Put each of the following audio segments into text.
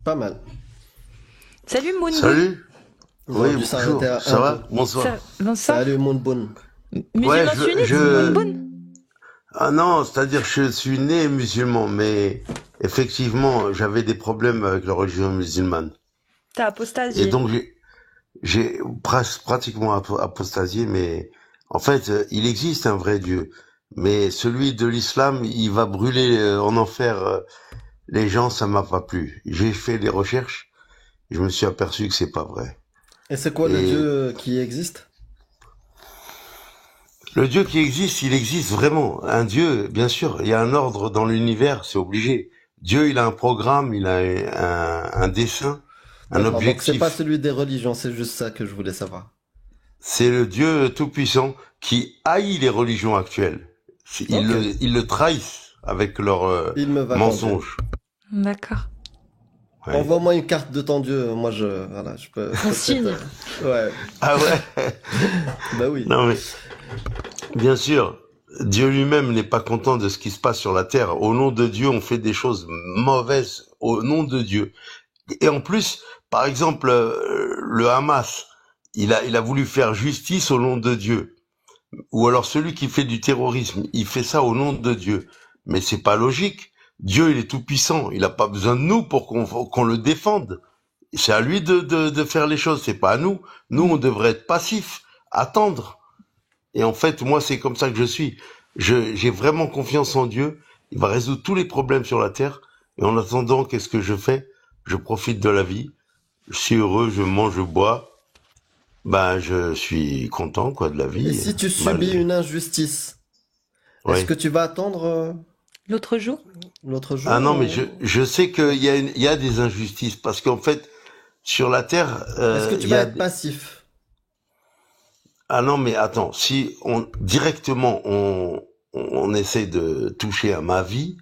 Pas mal. Salut Moonboon. Salut. Ils auraient Oui, dû s'arrêter bonjour. à Ça un deux. va? Bonsoir. Bonsoir. Salut Moonboon. Ouais, Musulman sunnite, Moonboon. Ah non, c'est-à-dire que je suis né musulman, mais effectivement, j'avais des problèmes avec la religion musulmane. T'as Et apostasié. donc, j'ai pratiquement apostasié, mais en fait, il existe un vrai Dieu. Mais celui de l'islam, il va brûler en enfer les gens, ça m'a pas plu. J'ai fait des recherches, je me suis aperçu que c'est pas vrai. Et c'est quoi le Et dieu qui existe? le Dieu qui existe, il existe vraiment. Un Dieu, bien sûr, il y a un ordre dans l'univers, c'est obligé. Dieu, il a un programme, il a un dessein, un D'accord, donc c'est pas objectif. celui des religions, c'est juste ça que je voulais savoir. C'est le Dieu tout-puissant qui haït les religions actuelles. Ok, Ils le trahissent avec leurs il me va ton dieu. mensonges. D'accord. Ouais. Envoie-moi une carte de ton dieu, moi voilà, je On peux peut-être, signe. ouais, Ah ouais. bah oui. Non mais, bien sûr, Dieu lui-même n'est pas content de ce qui se passe sur la terre. Au nom de Dieu, on fait des choses mauvaises au nom de Dieu. Et en plus, par exemple, le Hamas, il a voulu faire justice au nom de Dieu. Ou alors celui qui fait du terrorisme, il fait ça au nom de Dieu. Mais c'est pas logique. Dieu, il est tout puissant. Il n'a pas besoin de nous pour qu'on le défende. C'est à lui de faire les choses. C'est pas à nous. Nous, on devrait être passifs, attendre. Et en fait, moi, c'est comme ça que je suis. J'ai vraiment confiance en Dieu. Il va résoudre tous les problèmes sur la terre. Et en attendant, qu'est-ce que je fais? Je profite de la vie. Je suis heureux, je mange, je bois. Ben, je suis content, quoi, de la Et vie. si tu subis Mal. une injustice, est-ce Oui. que tu vas attendre L'autre jour? l'autre Ah jour non, mais ou je sais qu'il y a des injustices parce qu'en fait, sur la terre, est-ce que tu il y vas a. être passif? Ah non, mais attends, si on directement on essaie de toucher à ma vie,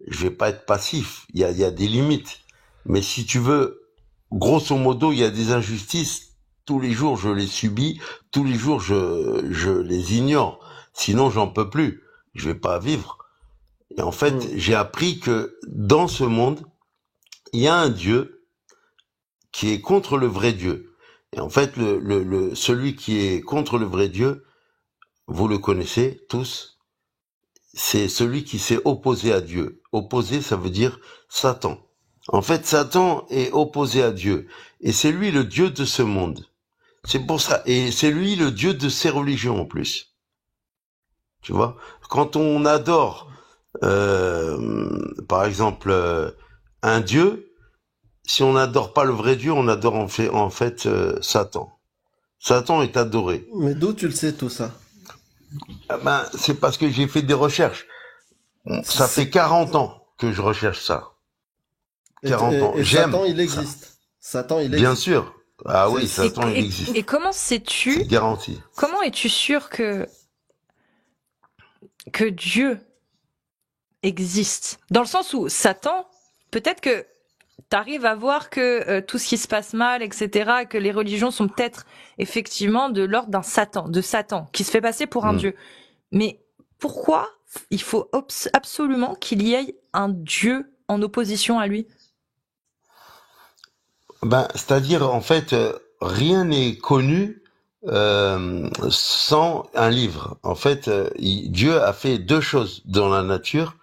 je vais pas être passif. Il y a des limites. Mais si tu veux, grosso modo, il y a des injustices. Tous les jours, je les subis. Tous les jours, je les ignore. Sinon, j'en peux plus. Je vais pas vivre. Et en fait, Hmm. j'ai appris que dans ce monde, il y a un Dieu qui est contre le vrai Dieu. Et en fait, celui qui est contre le vrai Dieu, vous le connaissez tous, c'est celui qui s'est opposé à Dieu. Opposé, ça veut dire Satan. En fait, Satan est opposé à Dieu. Et c'est lui le Dieu de ce monde. C'est pour ça. Et c'est lui le Dieu de ces religions en plus. Tu vois? Quand on adore, par exemple, un Dieu, si on n'adore pas le vrai Dieu, on adore en fait Satan. Satan est adoré. Mais d'où tu le sais tout ça? Ah ben, c'est parce que j'ai fait des recherches. Ça fait C'est 40 ans que je recherche ça. 40 ans. et J'aime Satan, il ça. existe. Satan, il Bien existe. sûr. Ah C'est oui, Et, Satan, il et, existe. et comment C'est sais-tu, garanti. comment es-tu sûr que Dieu existe? Dans le sens où Satan, peut-être que t'arrives à voir que tout ce qui se passe mal, etc., que les religions sont peut-être effectivement de l'ordre de Satan, qui se fait passer pour un Hmm. dieu. Mais pourquoi il faut absolument qu'il y ait un dieu en opposition à lui? Ben, c'est-à-dire, en fait, rien n'est connu sans un livre. En fait, Dieu a fait deux choses dans la nature.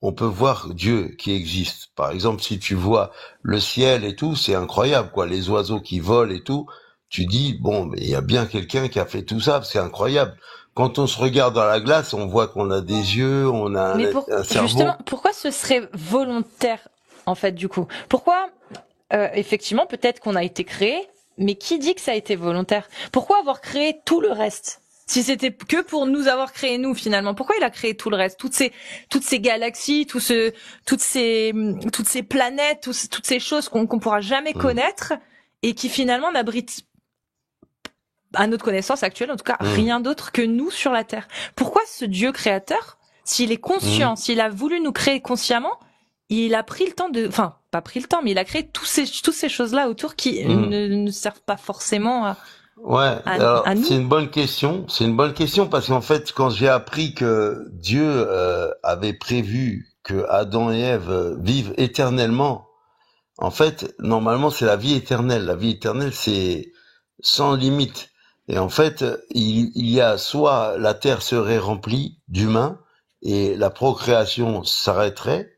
On peut voir Dieu qui existe. Par exemple, si tu vois le ciel et tout, c'est incroyable, quoi. Les oiseaux qui volent et tout, tu dis, bon, mais il y a bien quelqu'un qui a fait tout ça, c'est incroyable. Quand on se regarde dans la glace, on voit qu'on a des yeux, on a Mais un justement, cerveau. pourquoi ce serait volontaire, en fait, du coup? Pourquoi, effectivement, peut-être qu'on a été créé, mais qui dit que ça a été volontaire? Pourquoi avoir créé tout le reste? Si c'était que pour nous avoir créé nous, finalement, pourquoi il a créé tout le reste? Toutes ces galaxies, toutes ces planètes, toutes ces choses qu'on pourra jamais Hum, connaître, et qui finalement n'abritent, à notre connaissance actuelle, en tout cas, hum, rien d'autre que nous sur la Terre. Pourquoi ce Dieu créateur, s'il est conscient, hum, s'il a voulu nous créer consciemment, il a pris le temps enfin, pas pris le temps, mais il a créé toutes ces choses-là autour qui hum. ne servent pas forcément Ouais, alors à c'est nous. une bonne question. C'est une bonne question parce qu'en fait, quand j'ai appris que Dieu avait prévu que Adam et Ève vivent éternellement, En fait, normalement, c'est la vie éternelle. La vie éternelle, c'est sans limite. Et en fait, il y a soit la terre serait remplie d'humains et la procréation s'arrêterait,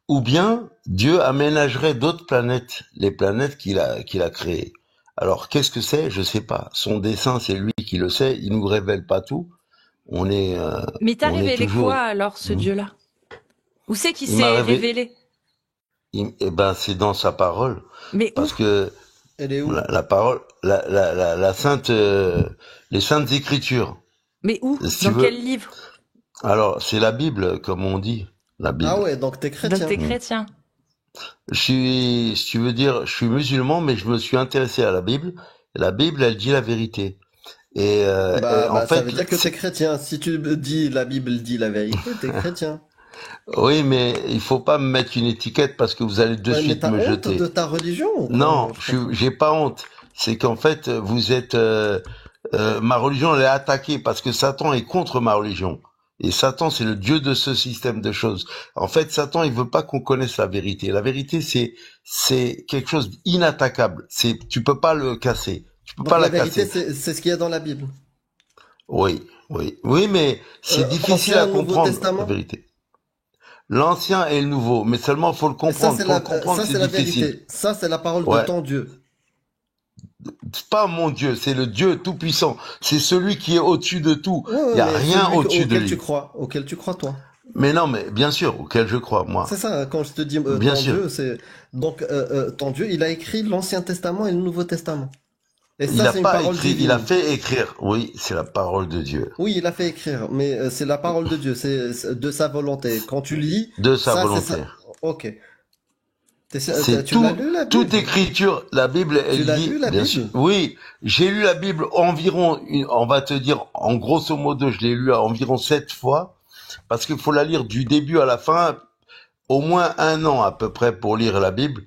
ou bien Dieu aménagerait d'autres planètes, les planètes qu'il a créées. Alors, qu'est-ce que c'est? Je sais pas. Son dessein, c'est lui qui le sait. Il nous révèle pas tout. On est, Mais t'as on est révélé toujours. quoi alors, ce Hmm. Dieu-là? Où c'est qu'il Il m'a s'est révélé. révélé? Eh ben, c'est dans sa parole, Mais où? parce que Elle est où? la parole, la sainte, les saintes écritures. Mais où? Si tu Dans quel veux. livre? Alors, c'est la Bible, comme on dit, la Ah Bible. ouais, donc t'es Donc chrétien. t'es chrétien. Si tu veux dire, je suis musulman, mais je me suis intéressé à la Bible. Et la Bible, elle dit la vérité. Et en Bah, ça fait, veut dire que t'es chrétien. Si tu me dis la Bible dit la vérité, t'es chrétien. oui, mais il faut pas me mettre une étiquette parce que vous allez de Ouais, mais suite t'as me honte jeter. de ta religion ou quoi? Non, Je comprends. j'ai pas honte. C'est qu'en fait, vous êtes, ma religion, elle est attaquée parce que Satan est contre ma religion. Et Satan, c'est le dieu de ce système de choses. En fait, Satan, il veut pas qu'on connaisse la vérité. La vérité, c'est quelque chose d'inattaquable. Tu peux pas le casser. Tu peux Donc pas la la vérité, casser. c'est ce qu'il y a dans la Bible. Oui, oui, oui, mais c'est difficile à Ancien, Nouveau comprendre, la Testament. vérité. L'ancien et le nouveau, mais seulement faut le Et ça, comprendre. Pour le comprendre, ça, c'est c'est la difficile. vérité. Ça, c'est la parole de Ouais. ton Dieu. C'est pas mon Dieu, c'est le Dieu tout-puissant. C'est celui qui est au-dessus de tout. Ouais, Il y a mais rien celui au-dessus de lui. auquel tu crois, toi. Mais non, mais bien sûr, auquel je crois, moi. C'est ça, quand je te dis Bien ton sûr. Dieu, c'est donc ton Dieu, il a écrit l'Ancien Testament et le Nouveau Testament. Et Il ça, a c'est une pas parole écrit, il a divine. fait écrire. Oui, c'est la parole de Dieu. Oui, il a fait écrire, mais c'est la parole de Dieu, c'est de sa volonté. Quand tu lis, De sa ça, c'est volonté. ça. Ok. C'est Tu l'as tout, lu la toute Bible? écriture. La Bible, Tu elle l'as lu dit, la bien sûr. Bible? Oui, j'ai lu la Bible environ, on va te dire, en grosso modo, je l'ai lu environ 7 fois, parce qu'il faut la lire du début à la fin, au moins 1 an à peu près pour lire la Bible,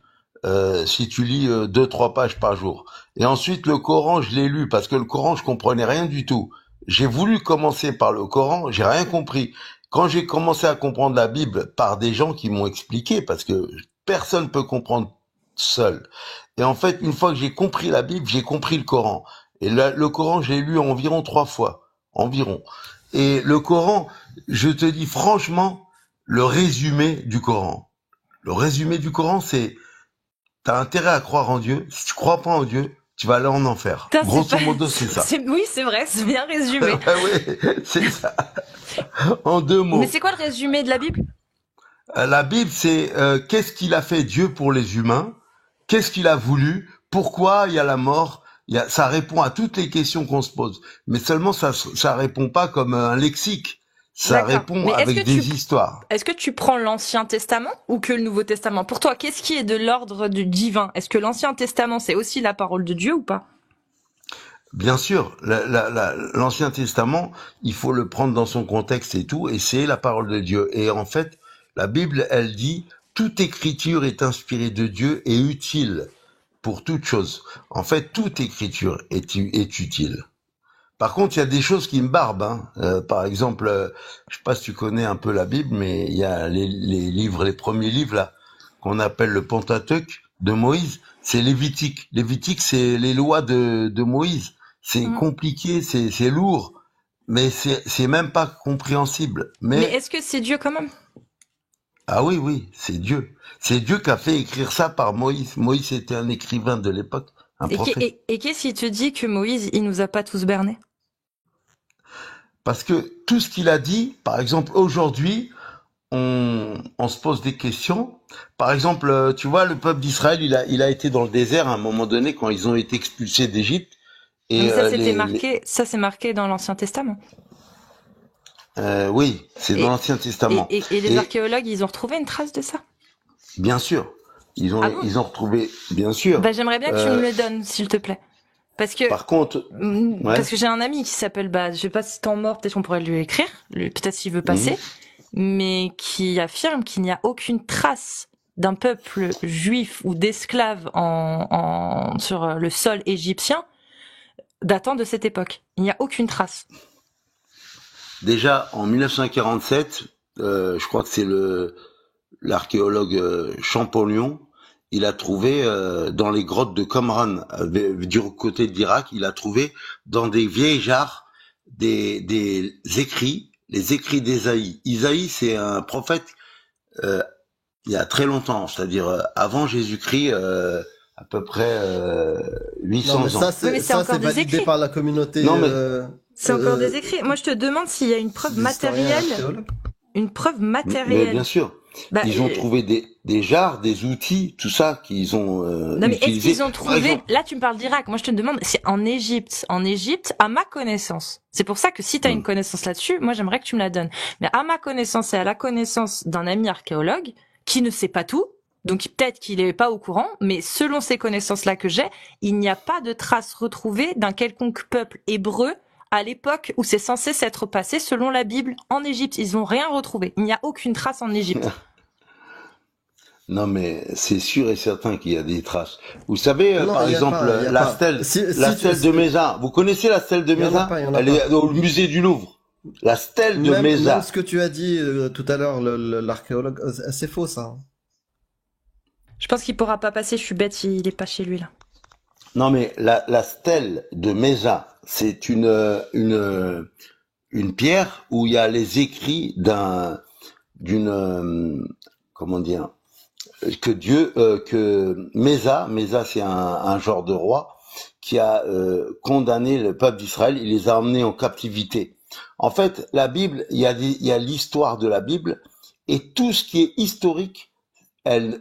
si tu lis 2-3 pages par jour. Et ensuite, le Coran, je l'ai lu, parce que le Coran, je comprenais rien du tout. J'ai voulu commencer par le Coran, j'ai rien compris. Quand j'ai commencé à comprendre la Bible par des gens qui m'ont expliqué, parce que personne peut comprendre seul. Et en fait, une fois que j'ai compris la Bible, j'ai compris le Coran. Et le Coran, je l'ai lu environ 3 fois. Environ. Et le Coran, je te dis franchement, le résumé du Coran. Le résumé du Coran, c'est, t'as intérêt à croire en Dieu. Si tu crois pas en Dieu, tu vas aller en enfer. Putain, Grosso modo, c'est ça. Oui, c'est vrai, c'est bien résumé. Ouais, c'est ça. En 2 mots. Mais c'est quoi le résumé de la Bible? La Bible, c'est qu'est-ce qu'il a fait Dieu pour les humains, qu'est-ce qu'il a voulu, pourquoi il y a la mort. Ça répond à toutes les questions qu'on se pose, mais seulement ça répond pas comme un lexique. Ça D'accord. répond Mais avec des histoires. Est-ce que tu prends l'Ancien Testament ou que le Nouveau Testament? Pour toi, qu'est-ce qui est de l'ordre du divin? Est-ce que l'Ancien Testament, c'est aussi la parole de Dieu ou pas? Bien sûr, l'Ancien Testament, il faut le prendre dans son contexte et tout, et c'est la parole de Dieu. Et en fait, la Bible, elle dit, toute écriture est inspirée de Dieu et utile pour toute chose. En fait, toute écriture est utile. Par contre, il y a des choses qui me barbent. Hein. Par exemple, je sais pas si tu connais un peu la Bible, mais il y a les livres, les premiers livres là qu'on appelle le Pentateuque de Moïse. C'est Lévitique. Lévitique, c'est les lois de Moïse. C'est compliqué, c'est lourd, mais c'est même pas compréhensible. Mais est-ce que c'est Dieu quand même? Ah oui, oui, c'est Dieu. C'est Dieu qui a fait écrire ça par Moïse. Moïse était un écrivain de l'époque, un prophète. Et qu'est-ce qui te dit que Moïse, il nous a pas tous bernés? Parce que tout ce qu'il a dit, par exemple, aujourd'hui, on se pose des questions. Par exemple, tu vois, le peuple d'Israël, il a été dans le désert à un moment donné quand ils ont été expulsés d'Égypte. Et mais ça, c'était marqué, ça c'est marqué dans l'Ancien Testament. Oui, c'est dans l'Ancien Testament. Et les archéologues, ils ont retrouvé une trace de ça? Bien sûr. Ils ont retrouvé, bien sûr. Bah, j'aimerais bien que tu me le donnes, s'il te plaît. Parce que, par contre, parce que j'ai un ami qui s'appelle, je sais pas si c'est en mort, peut-être qu'on pourrait lui écrire, peut-être s'il veut passer, mais qui affirme qu'il n'y a aucune trace d'un peuple juif ou d'esclaves sur le sol égyptien datant de cette époque. Il n'y a aucune trace. Déjà, en 1947, je crois que c'est l'archéologue Champollion, il a trouvé dans les grottes de Qumran, du côté de l'Irak, il a trouvé dans des vieilles jarres des écrits, les écrits d'Ésaïe. Isaïe, c'est un prophète il y a très longtemps, c'est-à-dire avant Jésus-Christ, à peu près Non, 800 mais ans. ça, Oui, mais c'est encore des validé écrits. par la communauté. Non, mais C'est encore des écrits. Moi, je te demande s'il y a une preuve d'historiens matérielle. archéologues. Une preuve mais bien matérielle. sûr, Bah, ils ont trouvé des jarres, des outils, tout ça qu'ils ont non, mais est-ce utilisé. qu'ils ont Par trouvé, exemple, là tu me parles d'Irak, moi je te demande, c'est en Égypte. En Égypte, à ma connaissance, c'est pour ça que si tu as une connaissance là-dessus, moi j'aimerais que tu me la donnes. Mais à ma connaissance et à la connaissance d'un ami archéologue, qui ne sait pas tout, donc peut-être qu'il est pas au courant, mais selon ces connaissances-là que j'ai, il n'y a pas de traces retrouvées d'un quelconque peuple hébreu à l'époque où c'est censé s'être passé selon la Bible en Égypte. Ils n'ont rien retrouvé. Il n'y a aucune trace en Égypte. non, mais c'est sûr et certain qu'il y a des traces. Vous savez, Non, par il y a exemple, pas, il y a la pas. stèle, Si la tu, stèle de Mézin. Vous connaissez la stèle de il y en a Mézin? pas, il y en a Elle pas. est au musée du Louvre. La stèle de Même Mézin. ce que tu as dit tout à l'heure, l'archéologue, c'est faux ça. Je pense qu'il pourra pas passer, je suis bête, il est pas chez lui là. Non, mais la stèle de Mézin, c'est une pierre où il y a les écrits d'une, comment dire, que Mésa c'est un genre de roi qui a condamné le peuple d'Israël, il les a emmenés en captivité. En fait, la Bible, il y a l'histoire de la Bible et tout ce qui est historique, elle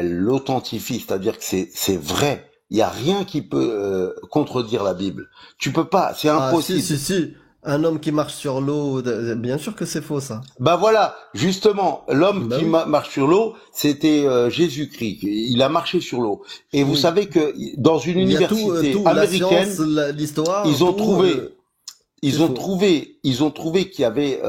l'authentifie, c'est-à-dire que c'est vrai. Il y a rien qui peut contredire la Bible. Tu peux pas, c'est Ah, impossible. si. Un homme qui marche sur l'eau, bien sûr que c'est faux ça. Bah voilà, justement, l'homme Bah qui oui. marche sur l'eau, c'était Jésus-Christ. Il a marché sur l'eau. Et vous Oui. savez que dans une Il y a tout, université tout, la américaine, science, l'histoire, ils ont tout, trouvé, c'est faux. ils ont trouvé qu'il y avait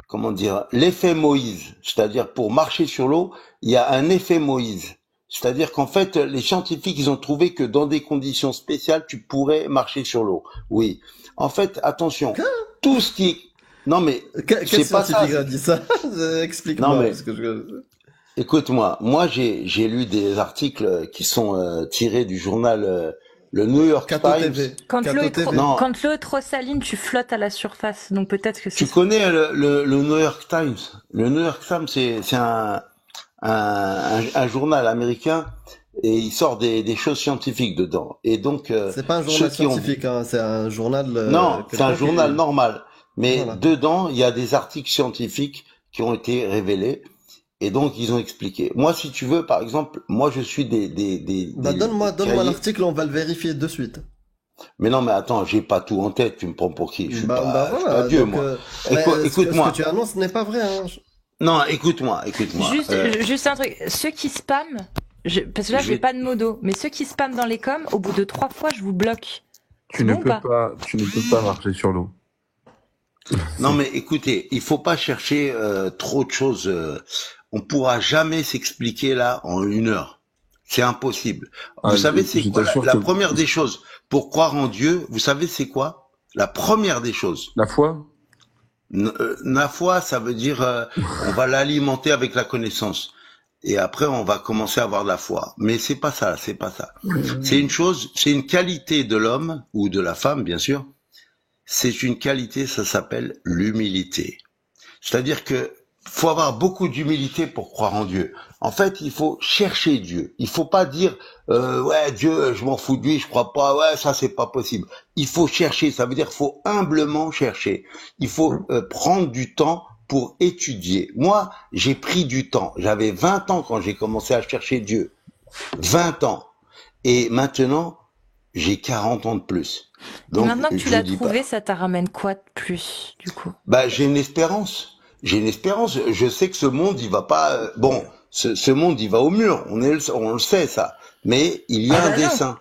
comment dire, l'effet Moïse. C'est-à-dire pour marcher sur l'eau, il y a un effet Moïse. C'est-à-dire qu'en fait, les scientifiques, ils ont trouvé que dans des conditions spéciales, tu pourrais marcher sur l'eau. Oui. En fait, attention, Quoi? tout ce qui est... Non mais, Quel c'est pas ça. scientifique a dit ça? Non Explique-moi, mais, parce que écoute-moi, moi j'ai lu des articles qui sont tirés du journal le New York Kato Times. TV. Quand l'eau est Kato trop, TV. Non, quand l'eau est trop saline, tu flottes à la surface. Donc peut-être que c'est tu ça. connais le New York Times. Le New York Times, c'est un journal américain et il sort des choses scientifiques dedans. Et donc, C'est pas un ceux journal qui ont... scientifique, hein, c'est un journal, Non, c'est un quelqu'un qui... journal normal. Mais Voilà. dedans, il y a des articles scientifiques qui ont été révélés. Et donc, ils ont expliqué. Moi, si tu veux, par exemple, moi, je suis Bah, donne-moi cahiers. l'article, on va le vérifier de suite. Mais non, mais attends, j'ai pas tout en tête. Tu me prends pour qui? Je suis Bah pas voilà, Dieu, donc, moi. mais ce que Écoute-moi. tu annonces n'est pas vrai, hein. Non, écoute-moi. Juste un truc. Ceux qui spamment, parce que là, Je j'ai vais- pas de modo, mais ceux qui spamment dans les coms, au bout de 3 fois, je vous bloque. Tu C'est ne bon ou peux pas? tu ne peux pas marcher sur l'eau. Non, mais écoutez, il faut pas chercher trop de choses. On pourra jamais s'expliquer là en 1 heure. C'est impossible. Ah, Vous savez, c'est je quoi t'assure la que première des choses pour croire en Dieu? Vous savez, c'est quoi la première des choses? la foi, La foi, ça veut dire on va l'alimenter avec la connaissance. Et après, on va commencer à avoir de la foi. Mais c'est pas ça, c'est pas ça. C'est une chose, c'est une qualité de l'homme ou de la femme, bien sûr. C'est une qualité, ça s'appelle l'humilité. C'est-à-dire que faut avoir beaucoup d'humilité pour croire en Dieu. En fait, il faut chercher Dieu. Il faut pas dire ouais Dieu, je m'en fous de lui, je crois pas, ouais ça c'est pas possible. Il faut chercher, ça veut dire faut humblement chercher. Il faut prendre du temps pour étudier. Moi, j'ai pris du temps. J'avais 20 ans quand j'ai commencé à chercher Dieu. 20 ans. Et maintenant, j'ai 40 ans de plus. Et Donc, maintenant que tu je l'as dis trouvé, pas. ça t'a ramène quoi de plus, du coup? Bah, j'ai une espérance. J'ai une espérance. Je sais que ce monde, il va pas. Bon, ce monde, il va au mur. On le sait ça. Mais il y a Ah un bah non. dessein.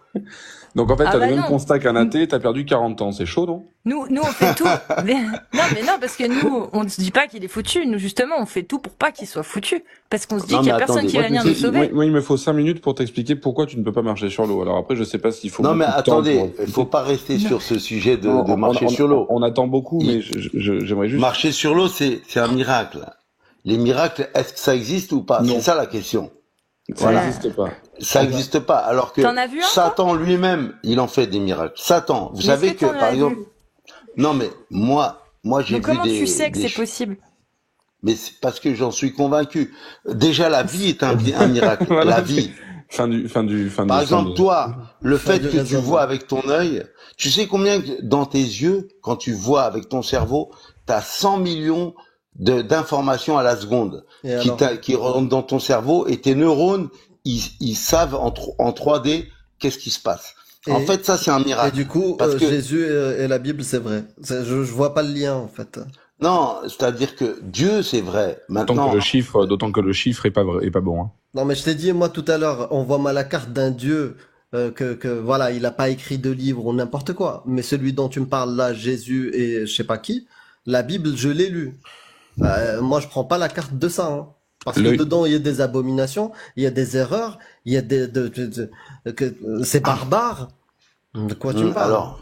donc en fait, Ah t'as bah le même non. constat qu'un athée, t'as perdu 40 ans, c'est chaud, non? Nous, on fait tout. Mais non, parce que nous, on ne se dit pas qu'il est foutu. Nous, justement, on fait tout pour pas qu'il soit foutu. Parce qu'on se dit Non, qu'il y a mais personne attendez, qui va venir nous sauver. Moi, il me faut 5 minutes pour t'expliquer pourquoi tu ne peux pas marcher sur l'eau. Alors après, je sais pas s'il faut Non, mais beaucoup de temps pour attendez, il expliquer. faut pas rester Non. sur ce sujet de On, marcher on- sur l'eau. on attend beaucoup, Il- mais j'aimerais juste... Marcher sur l'eau, c'est un miracle. Les miracles, est-ce que ça existe ou pas? C'est Non, ça la question. ça Voilà. n'existe pas. Ça n'existe pas. Alors que T'en as vu un, toi? Satan lui-même, il en fait des miracles. Satan, vous Mais est-ce savez que que, t'en par as exemple, vu? non mais moi j'ai Donc vu comment tu sais que des c'est possible? mais c'est parce que j'en suis convaincu. Déjà, la vie est un miracle. Voilà, La c'est vie. Par exemple, de... toi, le Fin fait du que tu vois raisonnement. avec ton œil, tu sais combien dans tes yeux, quand tu vois avec ton cerveau, t'as 100 millions d'informations à la seconde Et alors? qui rentrent dans ton cerveau et tes neurones, ils savent en 3D qu'est-ce qui se passe. En Et, fait, ça, c'est un et miracle. du coup, Parce que, Jésus et la Bible, c'est vrai. Je vois pas le lien, en fait. non, c'est-à-dire que Dieu, c'est vrai. Maintenant, D'autant que le chiffre est pas vrai, est pas bon, hein. Non, mais je t'ai dit, moi, tout à l'heure, on voit mal la carte d'un Dieu voilà, il a pas écrit de livre ou n'importe quoi. Mais celui dont tu me parles là, Jésus et je sais pas qui, la Bible, je l'ai lu. Moi, je prends pas la carte de ça, hein. Parce que L'œil, dedans, il y a des abominations, il y a des erreurs, il y a c'est barbare. De quoi tu me parles? alors,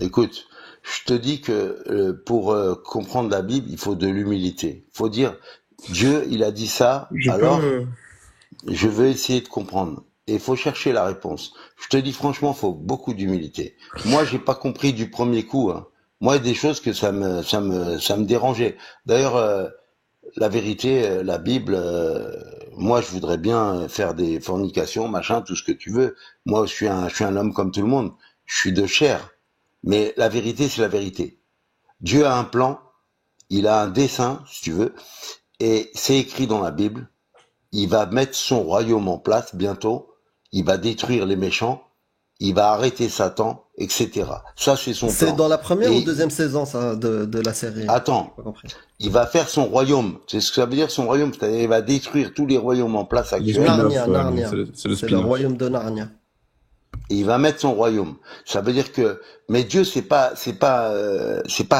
écoute, je te dis que pour comprendre la Bible, il faut de l'humilité. Il faut dire, Dieu, il a dit ça, je peux, alors je veux essayer de comprendre. Et il faut chercher la réponse. Je te dis franchement, il faut beaucoup d'humilité. Moi, j'ai pas compris du premier coup, hein. Moi, il y a des choses que ça me dérangeait. D'ailleurs, la vérité, la Bible, moi, je voudrais bien faire des fornications, machin, tout ce que tu veux. Moi, je suis un homme comme tout le monde. Je suis de chair. Mais la vérité, c'est la vérité. Dieu a un plan, il a un dessein, si tu veux, et c'est écrit dans la Bible. Il va mettre son royaume en place bientôt. Il va détruire les méchants. Il va arrêter Satan, etc. Ça, c'est son C'est plan. dans la première ou Et deuxième saison, ça, de la série? J'ai attends, pas compris. il va faire son royaume. C'est ce que ça veut dire son royaume. C'est-à-dire, il va détruire tous les royaumes en place les actuels. spin-offs, Narnia. c'est le C'est le spin-off. royaume de Narnia. Et il va mettre son royaume. Ça veut dire que, mais Dieu, c'est pas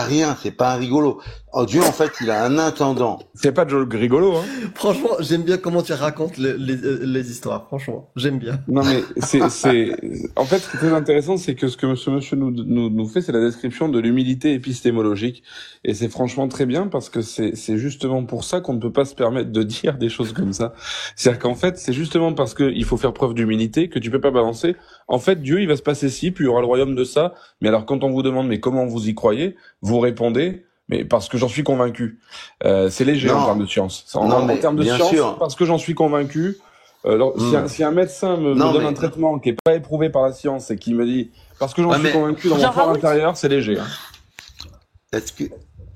rien, c'est pas un rigolo. Oh, Dieu, en fait, il a un intendant. C'est pas Joe rigolo, hein. Franchement, j'aime bien comment tu racontes les histoires. Franchement, j'aime bien. Non, mais en fait, ce qui est très intéressant, c'est que ce que ce monsieur nous fait, c'est la description de l'humilité épistémologique. Et c'est franchement très bien parce que c'est justement pour ça qu'on ne peut pas se permettre de dire des choses comme ça. C'est-à-dire qu'en fait, c'est justement parce que il faut faire preuve d'humilité que tu peux pas balancer. En fait, Dieu, il va se passer ci, puis il y aura le royaume de ça. Mais alors, quand on vous demande, mais comment vous y croyez, vous répondez, mais parce que j'en suis convaincu. C'est léger en termes Non, de science. non, En mais termes de bien science, sûr. parce que j'en suis convaincu. Hmm. Si un médecin me Non, donne un mais, traitement qui est pas éprouvé par la science et qui me dit parce que j'en ouais, suis mais convaincu dans mon Jean fort Raoult? intérieur, c'est léger, hein. est-ce que,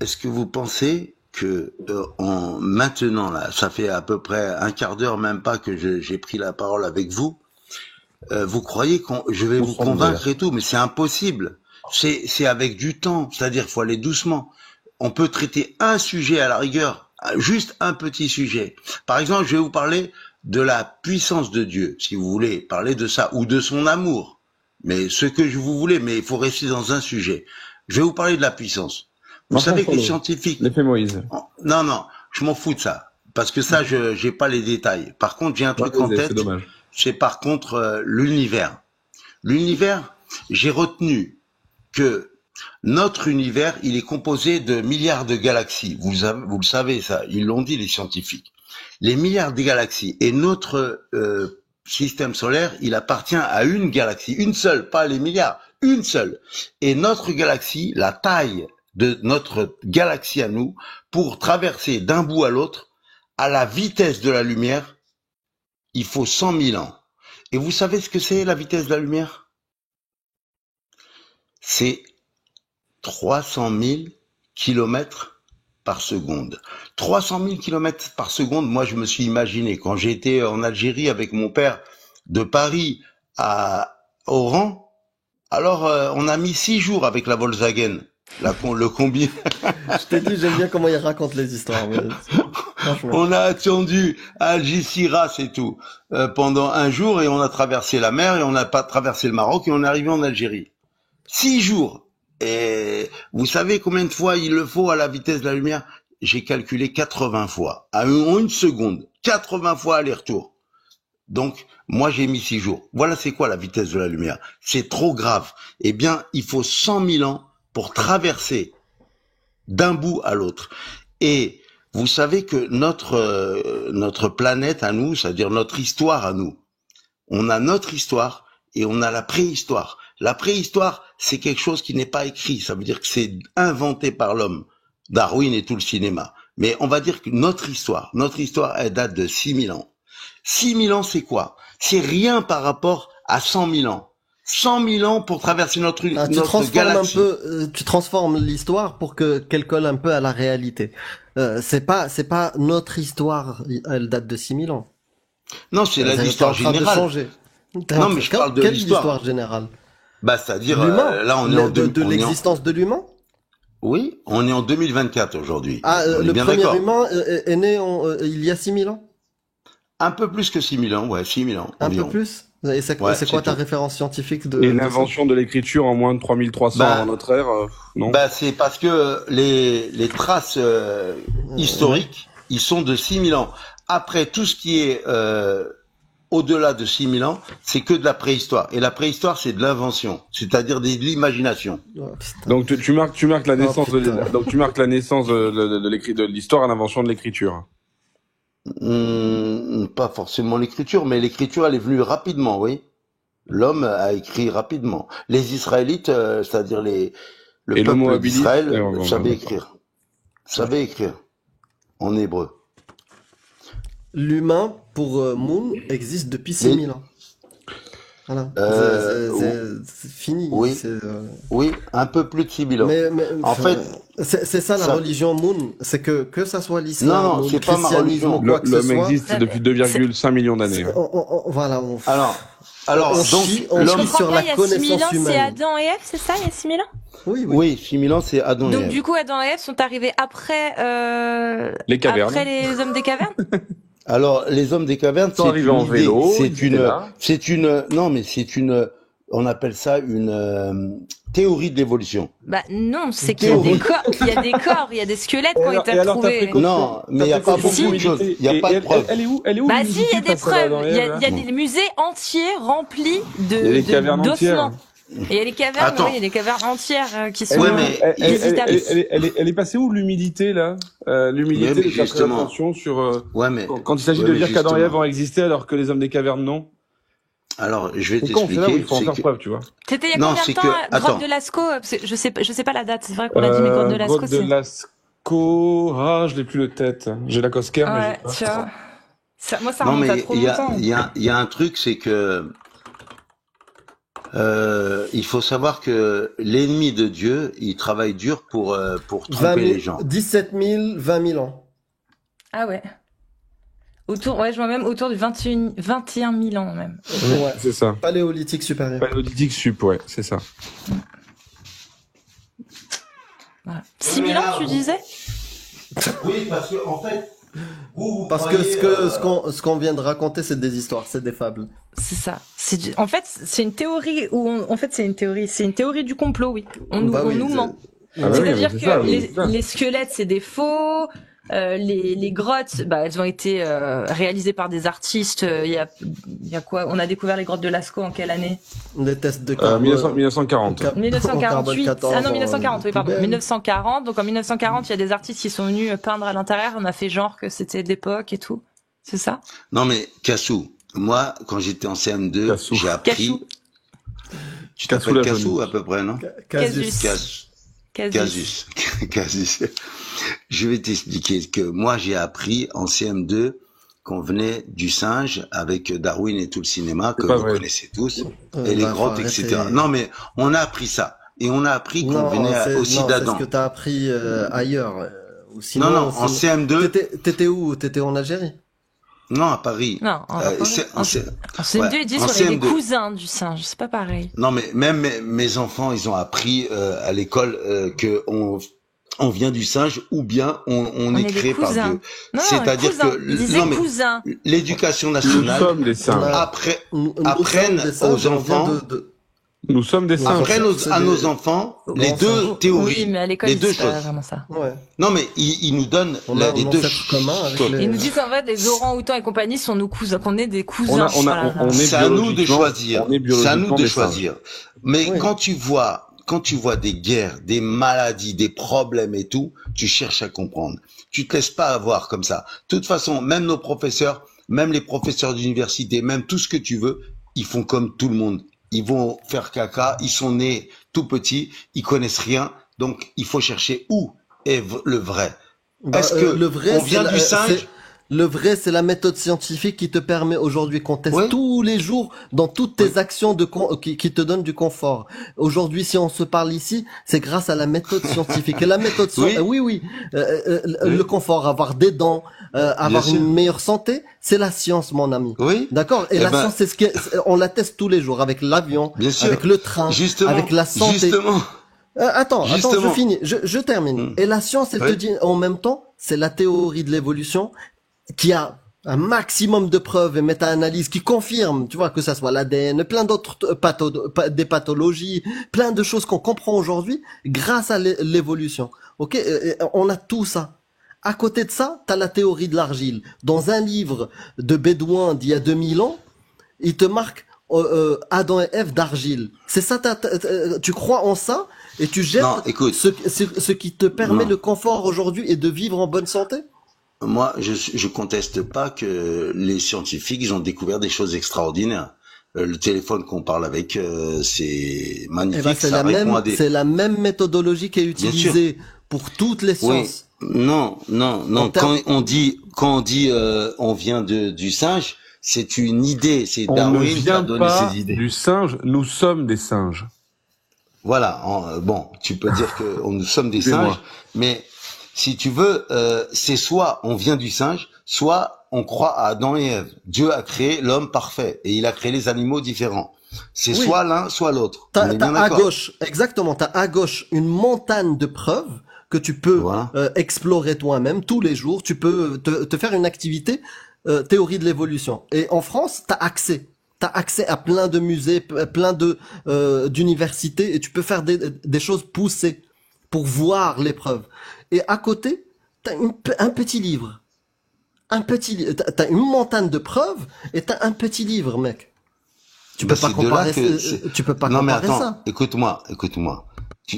est-ce que vous pensez que en maintenant là, ça fait à peu près un quart d'heure, même pas que j'ai pris la parole avec vous, vous croyez que je vais Où vous sommes-nous convaincre d'ailleurs? et tout, mais c'est impossible. C'est avec du temps, c'est-à-dire faut aller doucement. On peut traiter un sujet à la rigueur, juste un petit sujet. Par exemple, je vais vous parler de la puissance de Dieu, si vous voulez parler de ça, ou de son amour. Mais ce que vous voulez, mais il faut rester dans un sujet. Je vais vous parler de la puissance. Vous Marchons savez que sur les l'eau. scientifiques, L'effet Moïse. non, non, je m'en fous de ça, parce que ça, je j'ai pas les détails. Par contre, j'ai un Moi, truc en c'est tête, dommage. c'est par contre l'univers. L'univers, j'ai retenu que notre univers, il est composé de milliards de galaxies. Vous le savez, ça, ils l'ont dit les scientifiques. Les milliards de galaxies et notre système solaire, il appartient à une galaxie, une seule, pas les milliards, une seule. Et notre galaxie, la taille de notre galaxie à nous, pour traverser d'un bout à l'autre, à la vitesse de la lumière, il faut 100 000 ans. Et vous savez ce que c'est la vitesse de la lumière? C'est 300 000 kilomètres par seconde. 300 000 kilomètres par seconde, moi je me suis imaginé, quand j'étais en Algérie avec mon père, de Paris à Oran, alors on a mis 6 jours avec la Volkswagen, le combi. Je t'ai dit, j'aime bien comment il raconte les histoires. Mais franchement. On a attendu à Algeciras et tout pendant un jour et on a traversé la mer et on n'a pas traversé le Maroc et on est arrivé en Algérie. 6 jours. Et vous savez combien de fois il le faut à la vitesse de la lumière? J'ai calculé 80 fois. En une seconde. 80 fois aller-retour. Donc, moi j'ai mis 6 jours. Voilà c'est quoi la vitesse de la lumière. C'est trop grave. Eh bien, il faut 100 000 ans pour traverser d'un bout à l'autre. Et Vous savez que notre planète à nous, c'est-à-dire notre histoire à nous, on a notre histoire et on a la préhistoire. La préhistoire, c'est quelque chose qui n'est pas écrit. Ça veut dire que c'est inventé par l'homme. Darwin et tout le cinéma. Mais on va dire que notre histoire, elle date de 6000 ans. 6000 ans, c'est quoi? C'est rien par rapport à 100 000 ans. 100 000 ans pour traverser notre galaxie. Tu transformes l'histoire pour qu'elle colle un peu à la réalité. C'est pas notre histoire, elle date de 6000 ans. Non, c'est l'histoire générale. Non, mais je parle de quelle l'histoire. histoire générale? Bah, c'est-à-dire, L'humain. là, on est en de l'existence de l'humain? Oui, on est en 2024 aujourd'hui. Ah, On est le bien premier d'accord. humain est né il y a 6000 ans? Un peu plus que 6000 ans, ouais, 6000 ans. Un environ. peu plus? Et c'est Ouais, quoi ta tout. référence scientifique Et l'invention de l'écriture en moins de 3300 Bah, avant notre ère, non? Bah, c'est parce que les traces historiques, ils sont de 6000 ans. Après, tout ce qui est au-delà de 6000 ans, c'est que de la préhistoire. Et la préhistoire, c'est de l'invention, c'est-à-dire de l'imagination. Oh, putain. Donc tu marques la naissance putain. donc tu marques la naissance de l'histoire à l'invention de l'écriture. Pas forcément l'écriture, mais l'écriture, elle est venue rapidement, oui. L'homme a écrit rapidement. Les Israélites, c'est-à-dire le Et peuple l'homo habilis, d'Israël, savait écrire en hébreu. L'humain, pour Moon, existe depuis 6000 ans. Voilà. C'est fini. oui. Oui, un peu plus de 6000 ans. Mais, En fait, c'est ça la ça- religion Moon, c'est que ça soit l'islam Non, ou c'est le pas ma christianisme religion. ou quoi que ce L'homme soit. existe depuis 2,5 millions d'années. c'est- voilà, Alors, on donc, chie Je l'homme, comprends sur pas, la il y a 6000 connaissance ans, c'est humaine. Adam et Ève, c'est ça, il y a 6000 ans? Oui. oui, 6000 ans, c'est Adam et Donc Ève. du coup, Adam et Ève sont arrivés après, Les cavernes. après les hommes des cavernes? Alors, les hommes des cavernes, Ils sont c'est arrivés une en idée, vélo, ils étaient là. on appelle ça une théorie de l'évolution. Bah non, c'est qu'il y a des corps, il y a des squelettes qui ont été Et alors, t'as retrouvés. pris Non, mais il n'y a pas Si. beaucoup de choses. Il n'y a pas de preuves. Elle est où Bah si, il y a l'humilité des face à Adam preuves. et Il y Ève, a des musées entiers remplis Il y a des cavernes d'ossements. entières. Et il y a les cavernes, Attends. oui, il y a des cavernes entières qui sont Ouais, mais visitables. Elle est passée où l'humilité là? L'humilité Ouais, mais de faire très justement. attention sur Ouais, mais quand il s'agit ouais, de mais dire qu'Adam et Ève justement. ont existé alors que les hommes des cavernes non. Alors, je vais C'est con, c'est là où il t'expliquer. faut en c'est faire que- preuve, tu vois. C'était il y a Non, combien de c'est temps, que- grotte attends. de Lascaux? Parce que je sais pas la date. C'est vrai qu'on a dit, mais grotte de Lascaux, Grotte de Lascaux, je l'ai plus le tête. J'ai la Cosquer, mais Ouais, j'ai tu pas. vois. Moi, ça Non, remonte à mais trop il y longtemps. a un truc, c'est que il faut savoir que l'ennemi de Dieu, il travaille dur pour 20 tromper 000, les gens. 17 000, 20 000 ans. Ah ouais. Je vois même autour de 21 000 ans, même. Ouais. C'est ça. Paléolithique supérieur. Paléolithique sup, ouais, c'est ça. Voilà. 6 000 ans, tu disais? Oui, parce que, en fait, Parce que ce qu'on vient de raconter, c'est des histoires, c'est des fables. C'est ça. En fait, c'est une théorie c'est une théorie du complot, oui. On nous ment. Ah bah oui, C'est-à-dire mais c'est que ça, oui, c'est ça. les squelettes, c'est des faux. Les grottes, elles ont été réalisées par des artistes. Il y a quoi? On a découvert les grottes de Lascaux en quelle année? Les tests de carbone. 1940. En carbone 1948. 14, Ah non, 1940, oui, pardon. poubelle. 1940. Donc en 1940, il y a des artistes qui sont venus peindre à l'intérieur. On a fait genre que c'était d'époque et tout. C'est ça? non mais Cassou, moi, quand j'étais en CM2, Cassou. j'ai appris. Cassou. Tu Cassou t'appelles la Cassou jaune. à peu près, non? Casus. Casus. Casus. Je vais t'expliquer que moi j'ai appris en CM2 qu'on venait du singe avec Darwin et tout le cinéma que C'est pas vous vrai. connaissez tous et les Bah, faut grottes, etc. arrêter. Non mais on a appris ça et on a appris qu'on Non, venait aussi c'est d'Adam. ce que t'as appris ailleurs. Ou sinon, Non, en CM2, T'étais où? T'étais en Algérie? non à Paris. Non, en CM2, ils disent en qu'on est des CM2. cousins du singe. C'est pas pareil. Non mais même mes enfants, ils ont appris à l'école que on vient du singe ou bien on est est des créé par cousins. Dieu. Non, C'est-à-dire cousins. que Ils disaient non, mais cousins. l'éducation Nous nationale sommes des singes. On a- après Nous apprennent sommes des singes, aux on vient enfants Nous sommes des singes. apprennent c'est à des- nos enfants les Bon, deux singes. théories. Oui, mais à l'école, les ils deux disent pas choses. vraiment ça. Ouais. Non mais ils nous donnent On a les un deux ancêtre commun avec les... Ils nous disent en fait les orang-outans et compagnie sont nos cousins, qu'on est des cousins. On Voilà. est C'est à nous de biologiquement- choisir. on est C'est à nous biologiquement de des choisir. Mais Oui. quand tu vois des guerres, des maladies, des problèmes et tout, tu cherches à comprendre. Tu te laisses pas avoir comme ça. De toute façon, même nos professeurs, même les professeurs d'université, même tout ce que tu veux, ils font comme tout le monde. Ils vont faire caca, ils sont nés tout petits, ils connaissent rien, donc il faut chercher où est le vrai. Est-ce que Le vrai, on vient du singe? le vrai, c'est la méthode scientifique qui te permet aujourd'hui qu'on teste Oui, tous les jours dans toutes oui, tes actions qui te donnent du confort. Aujourd'hui, si on se parle ici, c'est grâce à la méthode scientifique. Et la méthode oui, oui, oui, le oui, confort, avoir des dents, bien avoir sûr. une meilleure santé, c'est la science, mon ami. Oui, D'accord? Et eh la ben, science, on la teste tous les jours avec l'avion, bien sûr. avec le train, avec Justement, la santé. justement, Attends, je justement. finis, je termine. Hmm. Et la science, elle te Oui, dit en même temps, c'est la théorie de l'évolution qui a un maximum de preuves et méta-analyses qui confirment, tu vois, que ça soit l'ADN, plein d'autres des pathologies, plein de choses qu'on comprend aujourd'hui grâce à l'évolution. Ok, on a tout ça. À côté de ça, t'as la théorie de l'argile. Dans un livre de Bédouin d'il y a 2000 ans, il te marque Adam et Ève d'argile. C'est ça, tu crois en ça et tu jettes non, écoute, ce qui te permet non. le confort aujourd'hui et de vivre en bonne santé. Moi, je conteste pas que les scientifiques, ils ont découvert des choses extraordinaires. Le téléphone qu'on parle avec, c'est Eh ben, magnifique, ça répond à des... c'est la même méthodologie qui est Bien sûr, utilisée pour toutes les oui. sciences. Non, non, En non. termes, Quand on dit, on vient du singe, c'est une idée. C'est On ne Darwin qui a vient donné pas ces idées. du singe, nous sommes des singes. Voilà. Bon, tu peux dire que nous sommes des singes, Excusez-moi. mais si tu veux, c'est soit on vient du singe, soit on croit à Adam et Ève. Dieu a créé l'homme parfait et il a créé les animaux différents. C'est oui, soit l'un, soit l'autre. On est t'as bien à d'accord. gauche, exactement, t'as à gauche une montagne de preuves que tu peux Voilà. explorer toi-même tous les jours. Tu peux te faire une activité théorie de l'évolution. Et en France, t'as accès à plein de musées, plein de d'universités, et tu peux faire des choses poussées pour voir les preuves. Et à côté, un petit livre, t'as une montagne de preuves et t'as un petit livre, mec. Ben, c'est de là que Tu peux pas non mais comparer attends, ça. écoute-moi.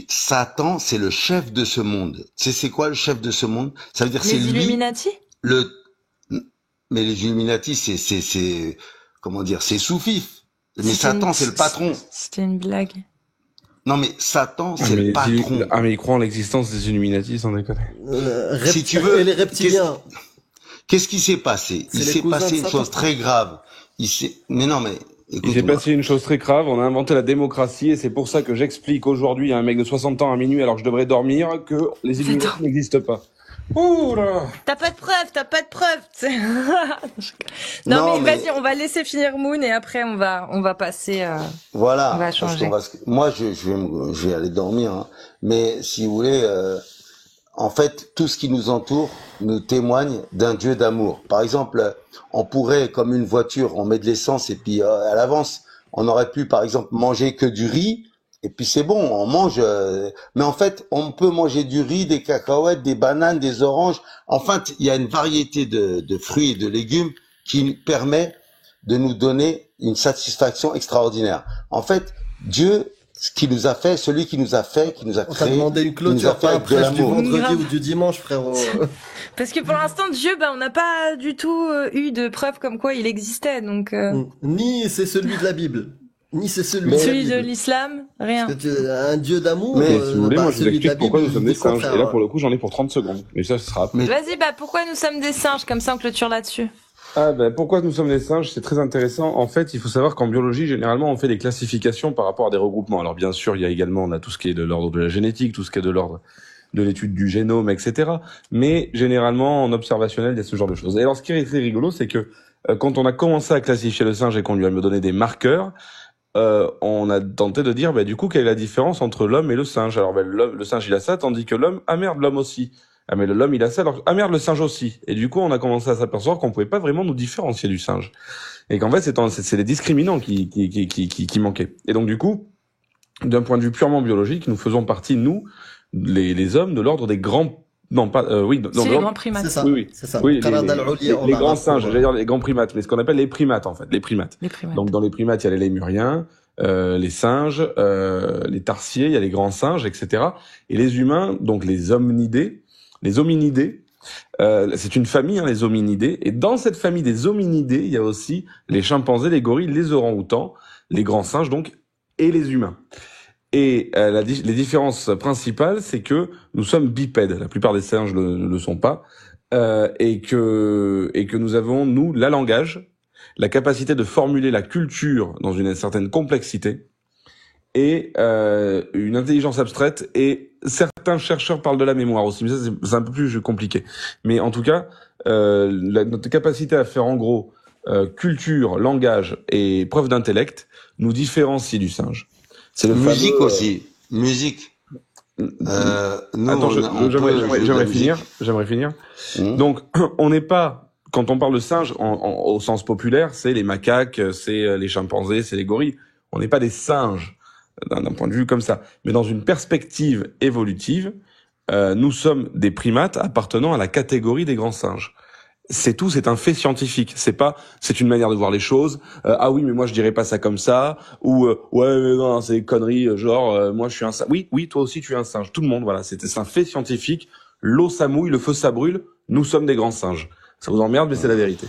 Satan, c'est le chef de ce monde. Tu sais c'est quoi le chef de ce monde? Ça veut dire c'est Les lui Illuminati? le mais les Illuminati c'est comment dire, c'est sous-fif. Mais Satan c'est le patron. C'était une blague. Non mais Satan Ah c'est le mais, patron. mais ils croient en l'existence des Illuminati, sans déconner. Si tu veux, Et les reptiliens, qu'est-ce qui s'est passé? c'est Il les s'est cousins de passé une Satan. chose très grave. Mais non mais Il s'est écoute-moi. passé une chose très grave, on a inventé la démocratie et c'est pour ça que j'explique aujourd'hui à un mec de 60 ans à minuit alors que je devrais dormir que les Illuminati Attends. n'existent pas. Ouh là. T'as pas de preuves, tu sais. Non, Non mais mais vas-y, on va laisser finir Moon et après on va passer, on voilà, va parce changer. moi je vais aller dormir, hein. Mais si vous voulez, en fait, tout ce qui nous entoure nous témoigne d'un Dieu d'amour. Par exemple, on pourrait, comme une voiture, on met de l'essence et puis elle avance. On aurait pu, par exemple, manger que du riz et puis c'est bon, on mange. Mais en fait, on peut manger du riz, des cacahuètes, des bananes, des oranges. Enfin, il y a une variété de fruits et de légumes qui nous permet de nous donner une satisfaction extraordinaire. En fait, Dieu, ce qui nous a fait, celui qui nous a fait, qui nous a On t'a créé, demandé une qui nous a clôture, fait pas un avec de prêche du l'amour. vendredi Grave. ou du dimanche, frérot. Parce que pour l'instant, Dieu, on n'a pas du tout eu de preuves comme quoi il existait, donc Ni c'est celui de la Bible, ni c'est celui Mais- de la celui de Bible. l'islam, rien. Parce que un Dieu d'amour, Mais, Et si vous voulez, moi je vous celui de la explique pourquoi Bible, nous sommes il des dit le singes. contraire. Et là pour le coup j'en ai pour 30 secondes. Mais ça ce sera après. Mais Vas-y, pourquoi nous sommes des singes? Comme ça, on clôture là-dessus. Ah ben pourquoi nous sommes des singes, c'est très intéressant. En fait, il faut savoir qu'en biologie, généralement, on fait des classifications par rapport à des regroupements. Alors bien sûr, il y a également, on a tout ce qui est de l'ordre de la génétique, tout ce qui est de l'ordre de l'étude du génome, etc. Mais généralement, en observationnel, il y a ce genre de choses. Et alors, ce qui est très rigolo, c'est que quand on a commencé à classifier le singe et qu'on lui a donné des marqueurs, on a tenté de dire, du coup, quelle est la différence entre l'homme et le singe? Alors, le singe, il a ça, tandis que l'homme, ah merde, l'homme aussi. Ah mais l'homme il a ça, alors ah merde le singe aussi. Et du coup on a commencé à s'apercevoir qu'on pouvait pas vraiment nous différencier du singe. Et qu'en fait c'est les discriminants qui manquaient. Et donc du coup, d'un point de vue purement biologique, nous faisons partie, nous, les hommes, de l'ordre des grands... Non, pas... oui, dans C'est les l'ordre... grands primates. C'est ça. Oui, oui. C'est ça. Oui, Canada al-Ulia, on les a grands un singes, pour, j'allais dire les grands primates, mais ce qu'on appelle les primates en fait, les primates. Les primates. Donc dans les primates, il y a les lémuriens, les singes, les tarsiers, il y a les grands singes, etc. Et les humains, donc les hominidés, les hominidés. C'est une famille, hein, les hominidés. Et dans cette famille des hominidés, il y a aussi les chimpanzés, les gorilles, les orang-outans, les grands singes donc, et les humains. Et les différences principales, c'est que nous sommes bipèdes. La plupart des singes ne le sont pas. Et que nous avons, nous, la langage, la capacité de formuler la culture dans une certaine complexité, et une intelligence abstraite, et certains chercheurs parlent de la mémoire aussi, mais ça c'est un peu plus compliqué. Mais en tout cas, notre capacité à faire en gros culture, langage et preuve d'intellect nous différencie du singe. C'est le Musique fameux, aussi. Musique. Nous, Attends, j'aimerais finir. Mmh. Donc, on n'est pas, quand on parle de singes, au sens populaire, c'est les macaques, c'est les chimpanzés, c'est les gorilles. On n'est pas des singes, d'un point de vue comme ça. Mais dans une perspective évolutive, nous sommes des primates appartenant à la catégorie des grands singes. C'est tout, c'est un fait scientifique. C'est une manière de voir les choses. Ah oui, mais moi je dirais pas ça comme ça. Ou ouais, mais non, c'est des conneries. Genre, moi je suis un singe. Oui, toi aussi tu es un singe. Tout le monde, voilà. C'est un fait scientifique. L'eau ça mouille, le feu ça brûle. Nous sommes des grands singes. Ça vous emmerde, mais c'est la vérité.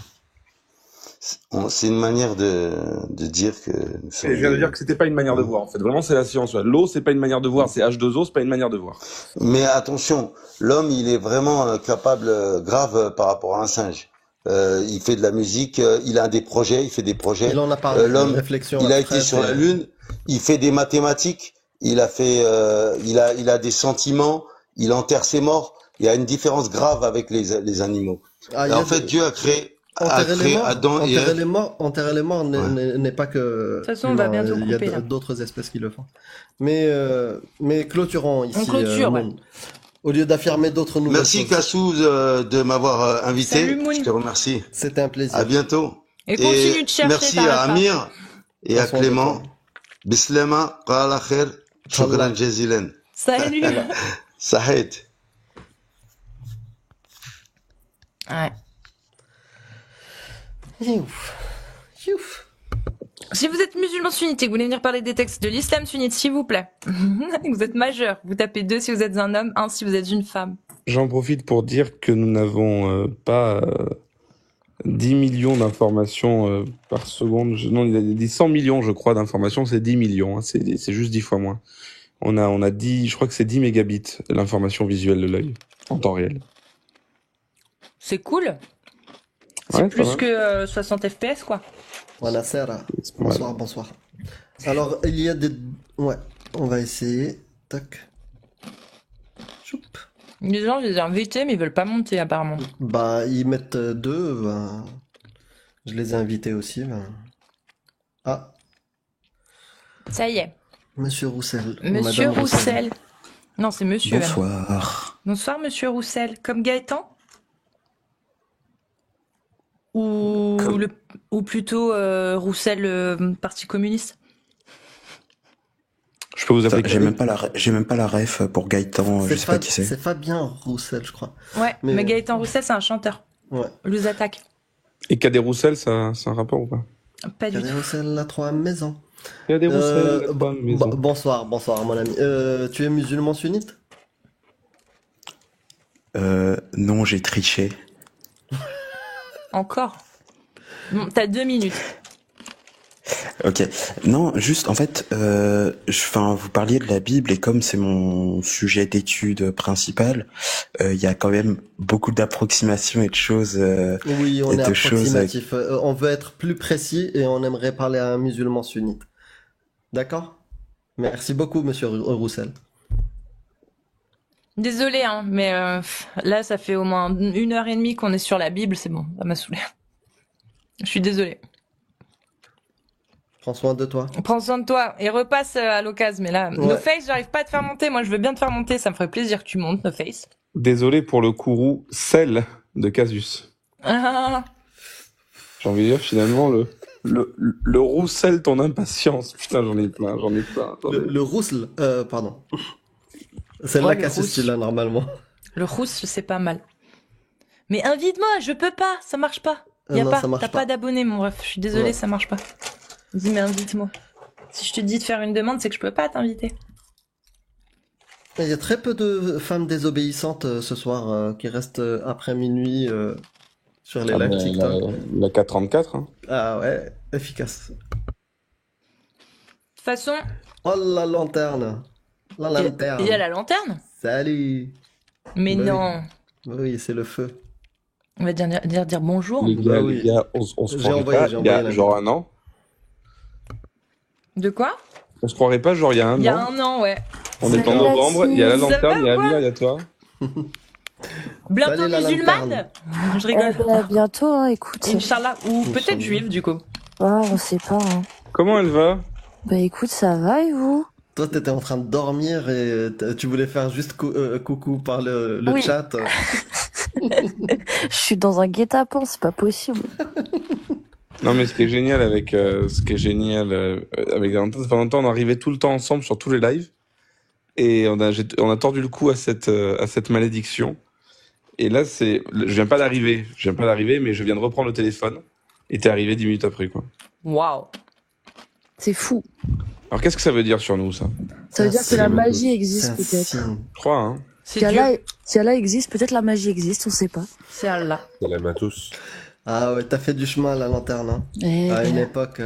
C'est une manière de dire que nous sommes. Et je viens de dire que c'était pas une manière de voir. En fait, vraiment, c'est la science. L'eau, c'est pas une manière de voir. C'est H2O, c'est pas une manière de voir. Mais attention, l'homme, il est vraiment capable, grave par rapport à un singe. Il fait de la musique, il a des projets, il fait des projets. Il en a parlé. L'homme, Réflexion. il a été sur la Lune, il fait des mathématiques, il a fait, il a des sentiments, il enterre ses morts. Il y a une différence grave avec les animaux. Ah, Et en fait, Dieu a créé Adam et Ève. Enterrer les morts n'est pas que. De toute façon, on va bientôt couper, Il y a là. d'autres espèces qui le font. Mais clôturons ici. On clôture, ouais. Moon. Au lieu d'affirmer d'autres nouvelles Merci choses. Kassou de m'avoir invité. Salut, Moon. Je te remercie. C'était un plaisir. À bientôt. Et continue de chercher merci par la à Amir et à Prends soin de Clément. toi. Bislema, qala khair, shukran jazilan. Salut. Sahid. Ouais. Youf. Youf. Si vous êtes musulman sunnite et que vous voulez venir parler des textes de l'islam sunnite, s'il vous plaît, vous êtes majeur, vous tapez 2 si vous êtes un homme, 1 si vous êtes une femme. J'en profite pour dire que nous n'avons pas 10 millions d'informations par seconde. Non, il a dit 100 millions, je crois, d'informations. C'est 10 millions. Hein. C'est juste 10 fois moins. On a 10, je crois que c'est 10 mégabits l'information visuelle de l'œil en temps réel. C'est cool. C'est Ouais, plus que 60 FPS, quoi. Voilà, Sarah. C'est pas mal. Bonsoir, bonsoir. Alors, il y a des... Ouais, on va essayer. Tac. Choup. Les gens, je les ai invités, mais ils veulent pas monter, apparemment. Bah, ils mettent 2. Ben... Je les ai invités aussi. Ben... Ah, Ça y est. Monsieur Roussel. ou Monsieur Madame Roussel. Non, c'est monsieur. alors. Bonsoir. Bonsoir, monsieur Roussel. Comme Gaëtan? Ou plutôt Roussel, Parti communiste? Je peux vous appeler. J'ai même pas la ref pour Gaëtan, je sais pas qui c'est. C'est Fabien Roussel, je crois. Ouais, Mais- mais Gaëtan Roussel, c'est un chanteur. Ouais. Louis Attaque. Et Cadet Roussel, ça, c'est un rapport ou pas? Pas du Cadet tout. Roussel, la 3 maison. Cadet Roussel, la bonne maison. Bonsoir, mon ami. Tu es musulman sunnite? Non, j'ai triché. Encore. Bon, t'as 2 minutes. Ok. Non, juste, en fait, vous parliez de la Bible et comme c'est mon sujet d'étude principal, il y a quand même beaucoup d'approximations et de choses. Oui, on Et est de choses approximatif. On veut être plus précis et on aimerait parler à un musulman sunnite. D'accord? Merci beaucoup, monsieur Roussel. Désolé, hein, mais là, ça fait au moins 1h30 qu'on est sur la Bible, c'est bon, ça m'a saoulé. Je suis désolée. Prends soin de toi. Prends soin de toi et repasse à l'occasion. Mais là, Ouais. No Face, j'arrive pas à te faire monter. Moi, je veux bien te faire monter. Ça me ferait plaisir que tu montes, No Face. Désolé pour le courroux sel de Casus. Ah, J'ai envie de dire finalement le roussel ton impatience. Putain, j'en ai plein. Le Roussel, pardon. C'est Oh, là le qu'à ce Roussel. style-là, normalement. le rousse, c'est pas mal. Mais invite-moi, je peux pas, ça marche pas. Y a Non, pas, ça marche t'as pas. pas d'abonnés, mon ref. Je suis désolée, Ouais. ça marche pas. Vas-y, mais invite-moi. Si je te dis de faire une demande, c'est que je peux pas t'inviter. Il y a très peu de femmes désobéissantes ce soir qui restent après minuit sur les Ah, lives mais TikTok. la 434, hein. Ah ouais, efficace. De toute façon, Oh la lanterne. La il y a lanterne. la lanterne. Salut. Mais Bah oui. non. Oui, c'est le feu. On va dire bonjour. Les Bah gars, oui. les gars, on se J'ai croirait envoyé, pas, j'ai il y envoyé a la genre un an. De quoi? On se croirait pas, genre il y a un Il y a an. un an, ouais. On est en Salut, novembre, il y a la la team. Ça va lanterne, il y a ou quoi? Amir, il y a toi. Bientôt Salut, la musulmane. Je rigole. Bientôt, hein, écoute. Inch'Allah. Ou peut-être Inch'Allah. juive, du coup. Ah, on sait pas. Hein. Comment elle va? Bah écoute, ça va et vous? Toi, t'étais en train de dormir et tu voulais faire juste coucou par le Oui. chat. Je suis dans un guet-apens, c'est pas possible. Non, mais ce qui est génial avec Valentin, c'est pendant longtemps, on arrivait tout le temps ensemble sur tous les lives. Et on a tordu le cou à cette malédiction. Et là, je viens pas d'arriver, mais je viens de reprendre le téléphone. Et t'es arrivé 10 minutes après, quoi. Waouh. C'est fou. Alors, qu'est-ce que ça veut dire sur nous, ça? Ça veut dire que la magie C'est existe un peut-être. signe. Je crois, hein. C'est Si Dieu. Allah existe, peut-être la magie existe, on sait pas. C'est Allah. Salam à tous. Ah ouais, t'as fait du chemin la lanterne. Hein. Eh À une ben, époque.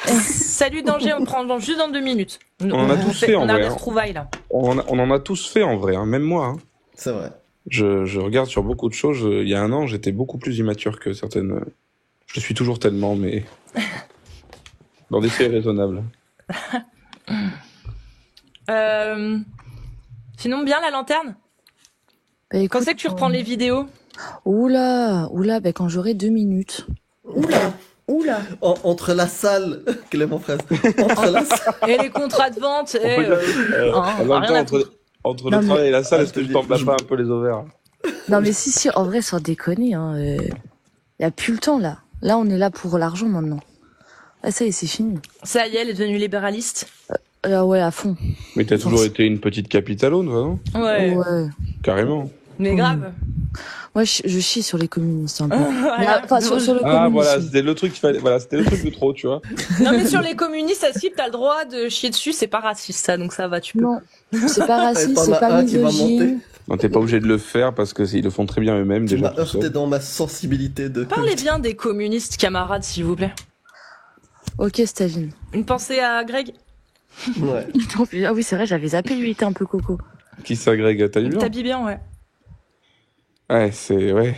Salut danger, on prend juste dans 2 minutes. On en a tous fait, en On a vrai, des hein. retrouvailles là. On en a tous fait, en vrai, hein. Même moi, hein. C'est vrai. Je regarde sur beaucoup de choses. Il y a un an, j'étais beaucoup plus immature que certaines. Je le suis toujours tellement, mais dans des faits raisonnables. Sinon bien la lanterne. bah, Quand écoute, c'est que tu reprends les vidéos? Oula, bah quand j'aurai 2 minutes. Oula. Entre la salle, Clément Fraisse, entre la salle, Et les contrats de vente. On peut dire, Hein, en même rien temps, à entre Non, le mais- travail et la salle, Ah, est-ce que je je te t'en dis, bats je- pas un peu les ovaires? Non mais si, en vrai, sans déconner, hein. Y a plus le temps là. Là, on est là pour l'argent maintenant. Ah ça y est, c'est fini. Ça y est, elle est devenue libéraliste. Ah ouais, à fond. Mais t'as toujours été une petite capitalone, non? Ouais. Ouais. Carrément. Mais grave. Moi, je chie sur les communistes un peu. Voilà. Enfin, sur le Ah, communisme. voilà, c'était le truc qu'il fallait, voilà, c'était le truc de trop, tu vois. Non mais sur les communistes, à skip, t'as le droit de chier dessus, c'est pas raciste ça, donc ça va, tu peux. Non, c'est pas raciste, t'en c'est as pas un qui va misogyne. monter. Non, t'es pas obligé de le faire parce que ils le font très bien eux-mêmes, Tu déjà. m'as tout heurté seuls. dans ma sensibilité de Parlez culte. bien des communistes, camarades, s'il vous plaît. Ok, Stavine. Une pensée à Greg. Ouais. Ah oui, c'est vrai, j'avais zappé, lui, il était un peu coco. Qui s'agrègue, t'as lu bien? T'habilles bien, ouais. Ouais, ouais.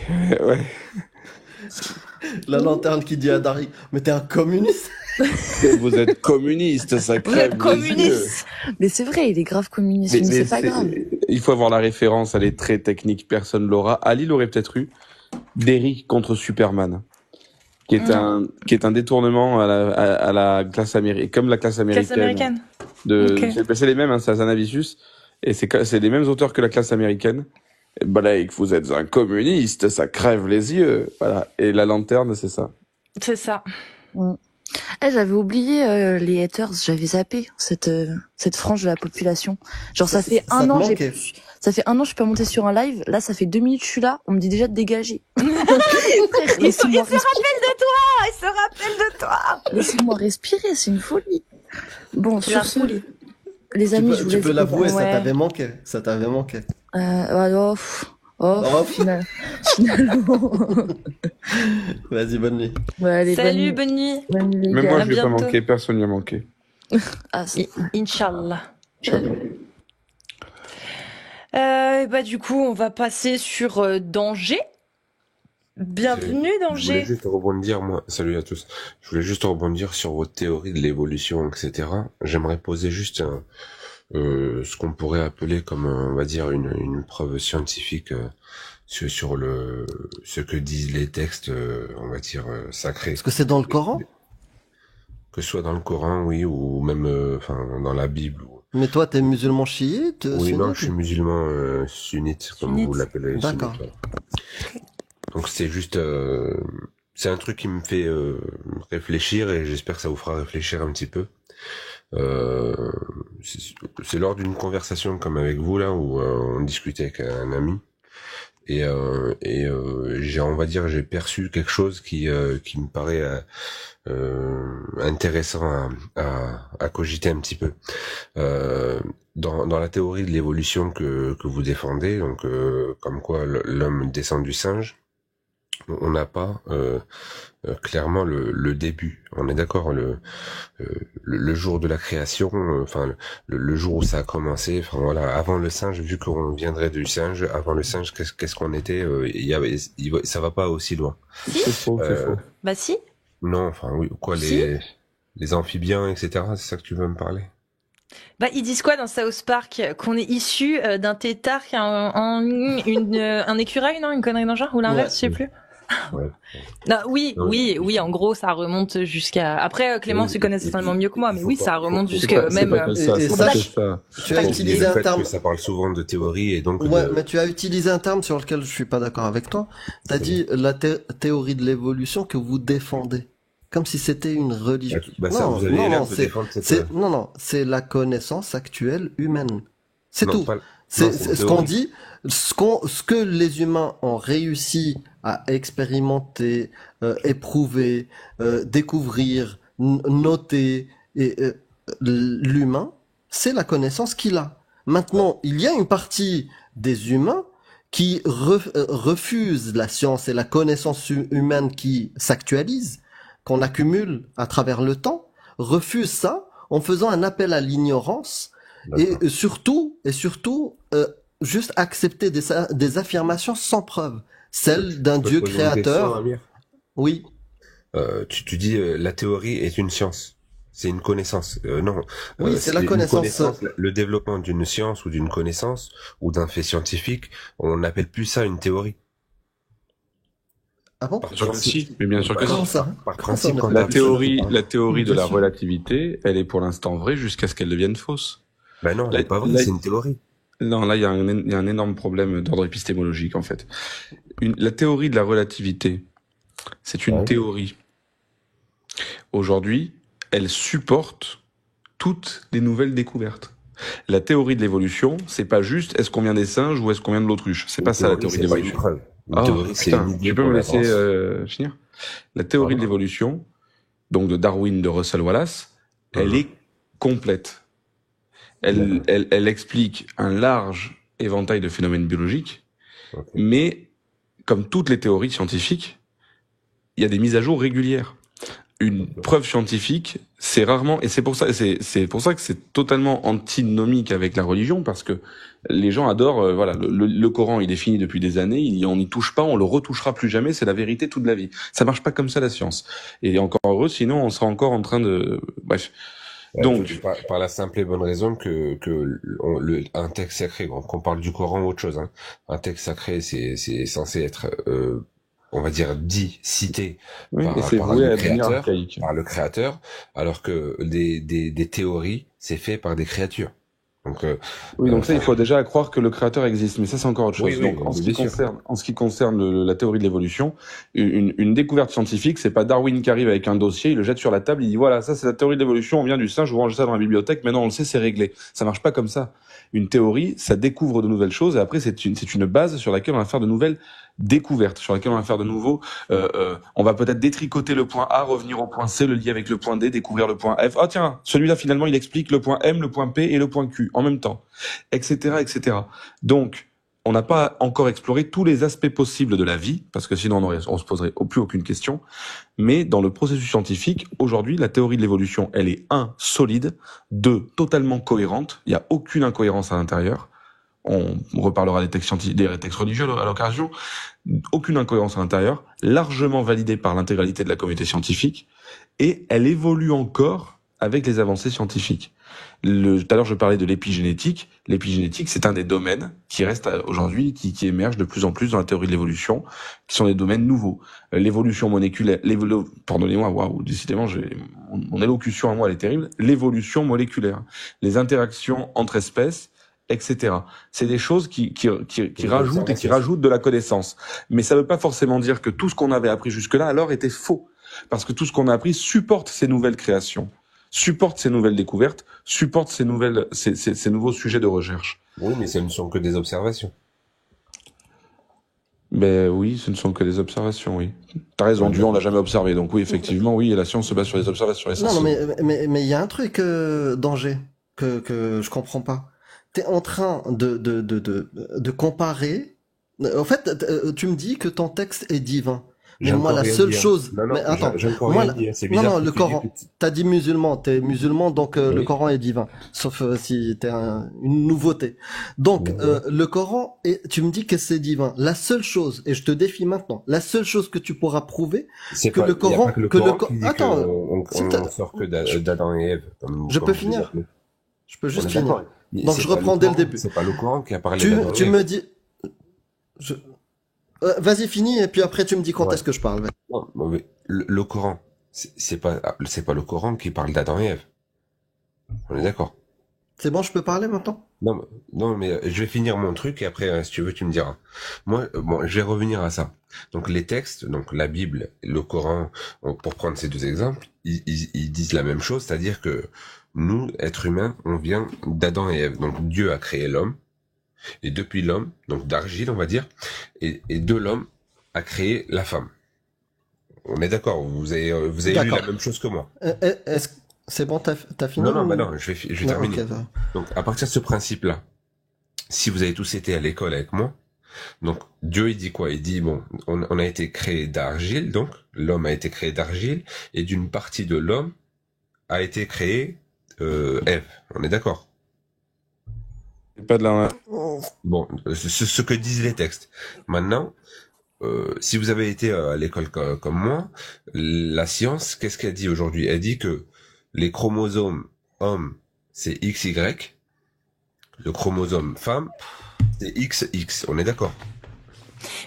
La lanterne qui dit à Dari, mais t'es un communiste. Vous êtes communiste, ça Vous crève êtes les communiste. Mais c'est vrai, il est grave communiste, mais c'est pas grave. Il faut avoir la référence, elle est très technique, personne l'aura. Ali l'aurait peut-être eu. Derrick contre Superman, qui est un détournement à la classe américaine, comme la classe américaine. Classe américaine. Ok. C'est les mêmes, hein, c'est Azanavicius, et c'est les mêmes auteurs que la classe américaine. Et Blake, vous êtes un communiste, ça crève les yeux. Voilà. Et la lanterne, c'est ça. C'est ça. Eh, j'avais oublié les haters, j'avais zappé cette frange de la population. Genre ça fait Ça un te an, manquait. ça fait un an, je suis pas montée sur un live. Là, ça fait 2 minutes, je suis là. On me dit déjà de dégager. Il se rappelle de toi. Il se rappelle de toi. Laissez-moi respirer, c'est une folie. Bon, La sur ce, folie. les amis, je vous Tu laisse. peux l'avouer, ça Ouais. t'avait manqué. Ça t'avait manqué. Finalement. Vas-y, bonne nuit. Ouais, allez, Salut, bonne nuit. bonne nuit, les Même gars. moi, à je vais pas bientôt. manquer, personne n'y a manqué. Ah, c'est- Inch'Allah. Bah du coup, on va passer sur Danger. Bienvenue, Je voulais Danger. juste rebondir, moi. Salut à tous. Je voulais juste rebondir sur votre théorie de l'évolution, etc. J'aimerais poser juste ce qu'on pourrait appeler comme, on va dire, une preuve scientifique sur ce que disent les textes, on va dire, sacrés. Est-ce que c'est dans le Coran? Que ce soit dans le Coran, oui, ou même, enfin, dans la Bible. Mais toi, t'es musulman chiite? Oui, non, sunnite je suis musulman sunnite, comme Sunnite. vous l'appelez. D'accord. sunnite, voilà. Donc c'est juste, c'est un truc qui me fait réfléchir et j'espère que ça vous fera réfléchir un petit peu. C'est lors d'une conversation comme avec vous là où on discutait avec un ami et on va dire j'ai perçu quelque chose qui me paraît intéressant à cogiter un petit peu. dans la théorie de l'évolution que vous défendez, donc comme quoi l'homme descend du singe, on n'a pas clairement le début. On est d'accord, le jour de la création, enfin le jour où ça a commencé, enfin voilà, avant le singe, vu qu'on viendrait du singe, avant le singe, qu'est-ce qu'on était, ça va pas aussi loin. C'est faux, c'est faux. Bah si. Non, enfin oui, quoi, Si. les amphibiens, etc. C'est ça que tu veux me parler? Bah, ils disent quoi dans South Park? Qu'on est issu d'un tétard, un écureuil, non? Une connerie dans le genre? Ou l'inverse, Ouais. je sais plus. Ouais. Non, oui, Non, oui, en gros, ça remonte jusqu'à... Après, Clément, tu connais certainement mieux que moi, mais faut oui, pas- ça remonte faut jusque pas- C'est même... pas que ça, et c'est ça, pas que je- ça. Tu as Il y a utilisé le un fait terme. que ça parle souvent de théorie et donc Ouais, mais tu as utilisé un terme sur lequel je suis pas d'accord avec toi. T'as C'est dit la théorie de l'évolution que vous défendez. Comme si c'était une religion. bah ça, vous avez non, l'air non, de défendre c'est la connaissance actuelle humaine. C'est non, tout. pas- C'est non, c'est une ce qu'on théorie. dit, ce que les humains ont réussi à expérimenter, éprouver, découvrir, noter, et l'humain, c'est la connaissance qu'il a. Maintenant, il y a une partie des humains qui refusent la science et la connaissance humaine qui s'actualise, qu'on accumule à travers le temps, refusent ça en faisant un appel à l'ignorance D'accord. et surtout, juste accepter des affirmations sans preuve, celles d'un Je peux Dieu te poser une question, créateur. Amir Oui, tu dis la théorie est une science. C'est une connaissance. Non. oui, c'est la une connaissance. le développement d'une science ou d'une connaissance ou d'un fait scientifique, on n'appelle plus ça une théorie. Ah bon? Par Bien sûr que principe. si, mais bien sûr que Comment si. ça? Par Comment ça, principe, on quand appelle La ça théorie, la théorie de Bien la sûr. relativité, elle est pour l'instant vraie jusqu'à ce qu'elle devienne fausse. Ben non, elle Là- est pas vraie, là- c'est une théorie. Non, là, il y a un énorme problème d'ordre épistémologique, en fait. La théorie de la relativité, c'est une Ouais. théorie. Aujourd'hui, elle supporte toutes les nouvelles découvertes. La théorie de l'évolution, c'est pas juste est-ce qu'on vient des singes ou est-ce qu'on vient de l'autruche. C'est pas ça la théorie de c'est pas une l'évolution. preuve. Une Ah, théorie, c'est putain, une idée tu peux qu'on me laisser avance. finir? La théorie de Voilà. l'évolution, donc de Darwin, de Russell Wallace, elle Mhm. est complète. Elle explique un large éventail de phénomènes biologiques, Ok. mais comme toutes les théories scientifiques, il y a des mises à jour régulières. Une preuve scientifique, c'est rarement, et c'est pour ça que c'est totalement antinomique avec la religion, parce que les gens adorent, voilà, le Coran, il est fini depuis des années, on n'y touche pas, on le retouchera plus jamais, c'est la vérité toute la vie. Ça marche pas comme ça la science. Et encore heureux, sinon on sera encore en train de, bref. Donc, par la simple et bonne raison que un texte sacré, qu'on parle du Coran ou autre chose, hein, un texte sacré, c'est censé être, on va dire, cité oui, par- et c'est par voué le à devenir créateur. archaïque. par le créateur, alors que des théories, c'est fait par des créatures. Donc, Oui, donc ça, il faut déjà croire que le créateur existe, mais ça, c'est encore autre chose. Oui, oui, Donc, en ce bien qui sûr. concerne la théorie de l'évolution, une découverte scientifique, c'est pas Darwin qui arrive avec un dossier, il le jette sur la table, il dit voilà, ça c'est la théorie de l'évolution, on vient du singe, vous rangez ça dans la bibliothèque, maintenant on le sait, c'est réglé. Ça marche pas comme ça. Une théorie, ça découvre de nouvelles choses, et après c'est une base sur laquelle on va faire de nouvelles découvertes, sur laquelle on va faire de nouveaux, on va peut-être détricoter le point A, revenir au point C, le lier avec le point D, découvrir le point F. Ah tiens, celui-là finalement il explique le point M, le point P et le point Q en même temps, etc., etc. Donc, on n'a pas encore exploré tous les aspects possibles de la vie, parce que sinon on se poserait plus aucune question. Mais dans le processus scientifique, aujourd'hui, la théorie de l'évolution, elle est 1, solide, 2, totalement cohérente. Il n'y a aucune incohérence à l'intérieur. On reparlera des textes religieux à l'occasion. Aucune incohérence à l'intérieur, largement validée par l'intégralité de la communauté scientifique, et elle évolue encore avec les avancées scientifiques. Tout à l'heure, je parlais de l'épigénétique. L'épigénétique, c'est un des domaines qui reste aujourd'hui, qui émerge de plus en plus dans la théorie de l'évolution, qui sont des domaines nouveaux. L'évolution moléculaire, pardonnez-moi, waouh, décidément, mon élocution à moi, elle est terrible. L'évolution moléculaire, les interactions entre espèces, etc. C'est des choses qui rajoutent et qui rajoutent de la connaissance. Mais ça ne veut pas forcément dire que tout ce qu'on avait appris jusque-là, alors, était faux. Parce que tout ce qu'on a appris supporte ces nouvelles créations, supporte ces nouvelles découvertes, supporte ces nouveaux sujets de recherche. oui, mais ce ne sont que des observations. Ben oui, ce ne sont que des observations, oui. T'as raison, Dieu, on l'a jamais observé. Donc oui, effectivement, oui, et la science se base sur les observations Non, essentielles. non, mais il y a un truc, danger, que je comprends pas. t'es en train de comparer. En fait, tu me dis que ton texte est divin. Mais J'ai moi, encore la rien seule dit, hein. chose, Non, mais attends, j'ai encore moi, rien dit, hein. C'est non, bizarre non, que le tu dis Coran. T'as dit musulman, t'es musulman, donc le Oui. Coran est divin. Sauf si t'es une nouveauté. Donc, Ouais. le Coran, tu me dis que c'est divin. La seule chose, et je te défie maintenant, la seule chose que tu pourras prouver, C'est que pas, le il y a pas Coran, que le que le Coran qui dit attends, on sort que d'Adam et Ève, je peux comme vous les finir. appelez. Je peux On juste est finir. d'accord. Donc, C'est je pas le reprends dès le Coran, début. c'est pas le Coran qui a parlé d'Adam et Tu Ève. me dis, je, vas-y, finis, et puis après, tu me dis quand Ouais. est-ce que je parle. Non, mais le Coran, c'est pas le Coran qui parle d'Adam et Ève. On est d'accord. C'est bon, je peux parler maintenant? Non, mais je vais finir mon truc et après, si tu veux, tu me diras. Moi, bon, je vais revenir à ça. Donc les textes, donc la Bible, le Coran, pour prendre ces deux exemples, ils disent la même chose, c'est-à-dire que nous, êtres humains, on vient d'Adam et Ève. Donc Dieu a créé l'homme, et depuis l'homme, donc d'argile, on va dire, et de l'homme a créé la femme. On est d'accord, vous avez lu la D'accord. même chose que moi. Est-ce que c'est bon, t'as fini? Non, ou- non, je vais Non, terminer. ok, ça va. Donc, à partir de ce principe-là, si vous avez tous été à l'école avec moi, donc Dieu il dit quoi? Il dit bon, on a été créé d'argile, donc l'homme a été créé d'argile, et d'une partie de l'homme a été créé Ève. On est d'accord? C'est pas de la... Bon, ce que disent les textes. Maintenant, si vous avez été à l'école comme moi, la science, qu'est-ce qu'elle dit aujourd'hui? Elle dit que les chromosomes hommes, c'est XY, le chromosome femme, c'est XX. On est d'accord?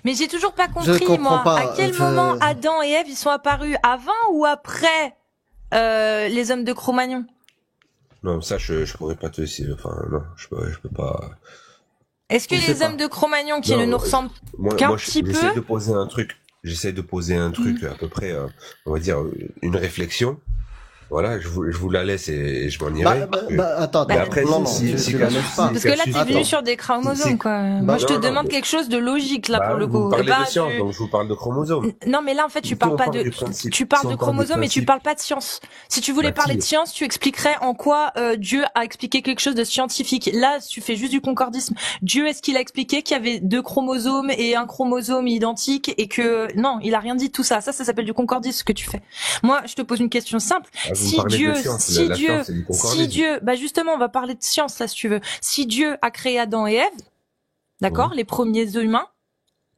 Mais j'ai toujours pas Je compris, comprends moi, pas. à quel moment Adam et Ève, ils sont apparus avant ou après les hommes de Cro-Magnon? Non, ça, je pourrais pas te dire. Enfin, non, je peux pas. Est-ce que Je sais les pas. hommes de Cro-Magnon qui Non, ne nous ressemblent qu'un petit peu? j'essaie de poser un truc. J'essaie de poser un truc à peu près, on va dire, une réflexion. Voilà, je vous la laisse et je m'en irai. Attends, Mais après, non, non, si tu la Cassius- laisses pas. Parce que là, t'es Attends. venu sur des chromosomes, quoi. Moi, Bah, je te non, demande mais- quelque chose de logique, là, pour le vous coup. parlez Et pas de science, du- donc je vous parle de chromosomes. Non, mais là, en fait, tu Si parles on pas parle de, du principe, tu parles si on de parle du chromosomes et tu principe. parles pas de science. Si tu voulais Bah, parler si. de science, tu expliquerais en quoi Dieu a expliqué quelque chose de scientifique. Là, tu fais juste du concordisme. Dieu, est-ce qu'il a expliqué qu'il y avait 2 chromosomes et un chromosome identique et que non, il a rien dit de tout ça. Ça s'appelle du concordisme ce que tu fais. Moi, je te pose une question simple. Ah, vous me Si parlez de Dieu, science, si la Dieu, science, c'est du si concordisme. Dieu, bah justement, on va parler de science là, si tu veux. Si Dieu a créé Adam et Ève, d'accord, les premiers humains.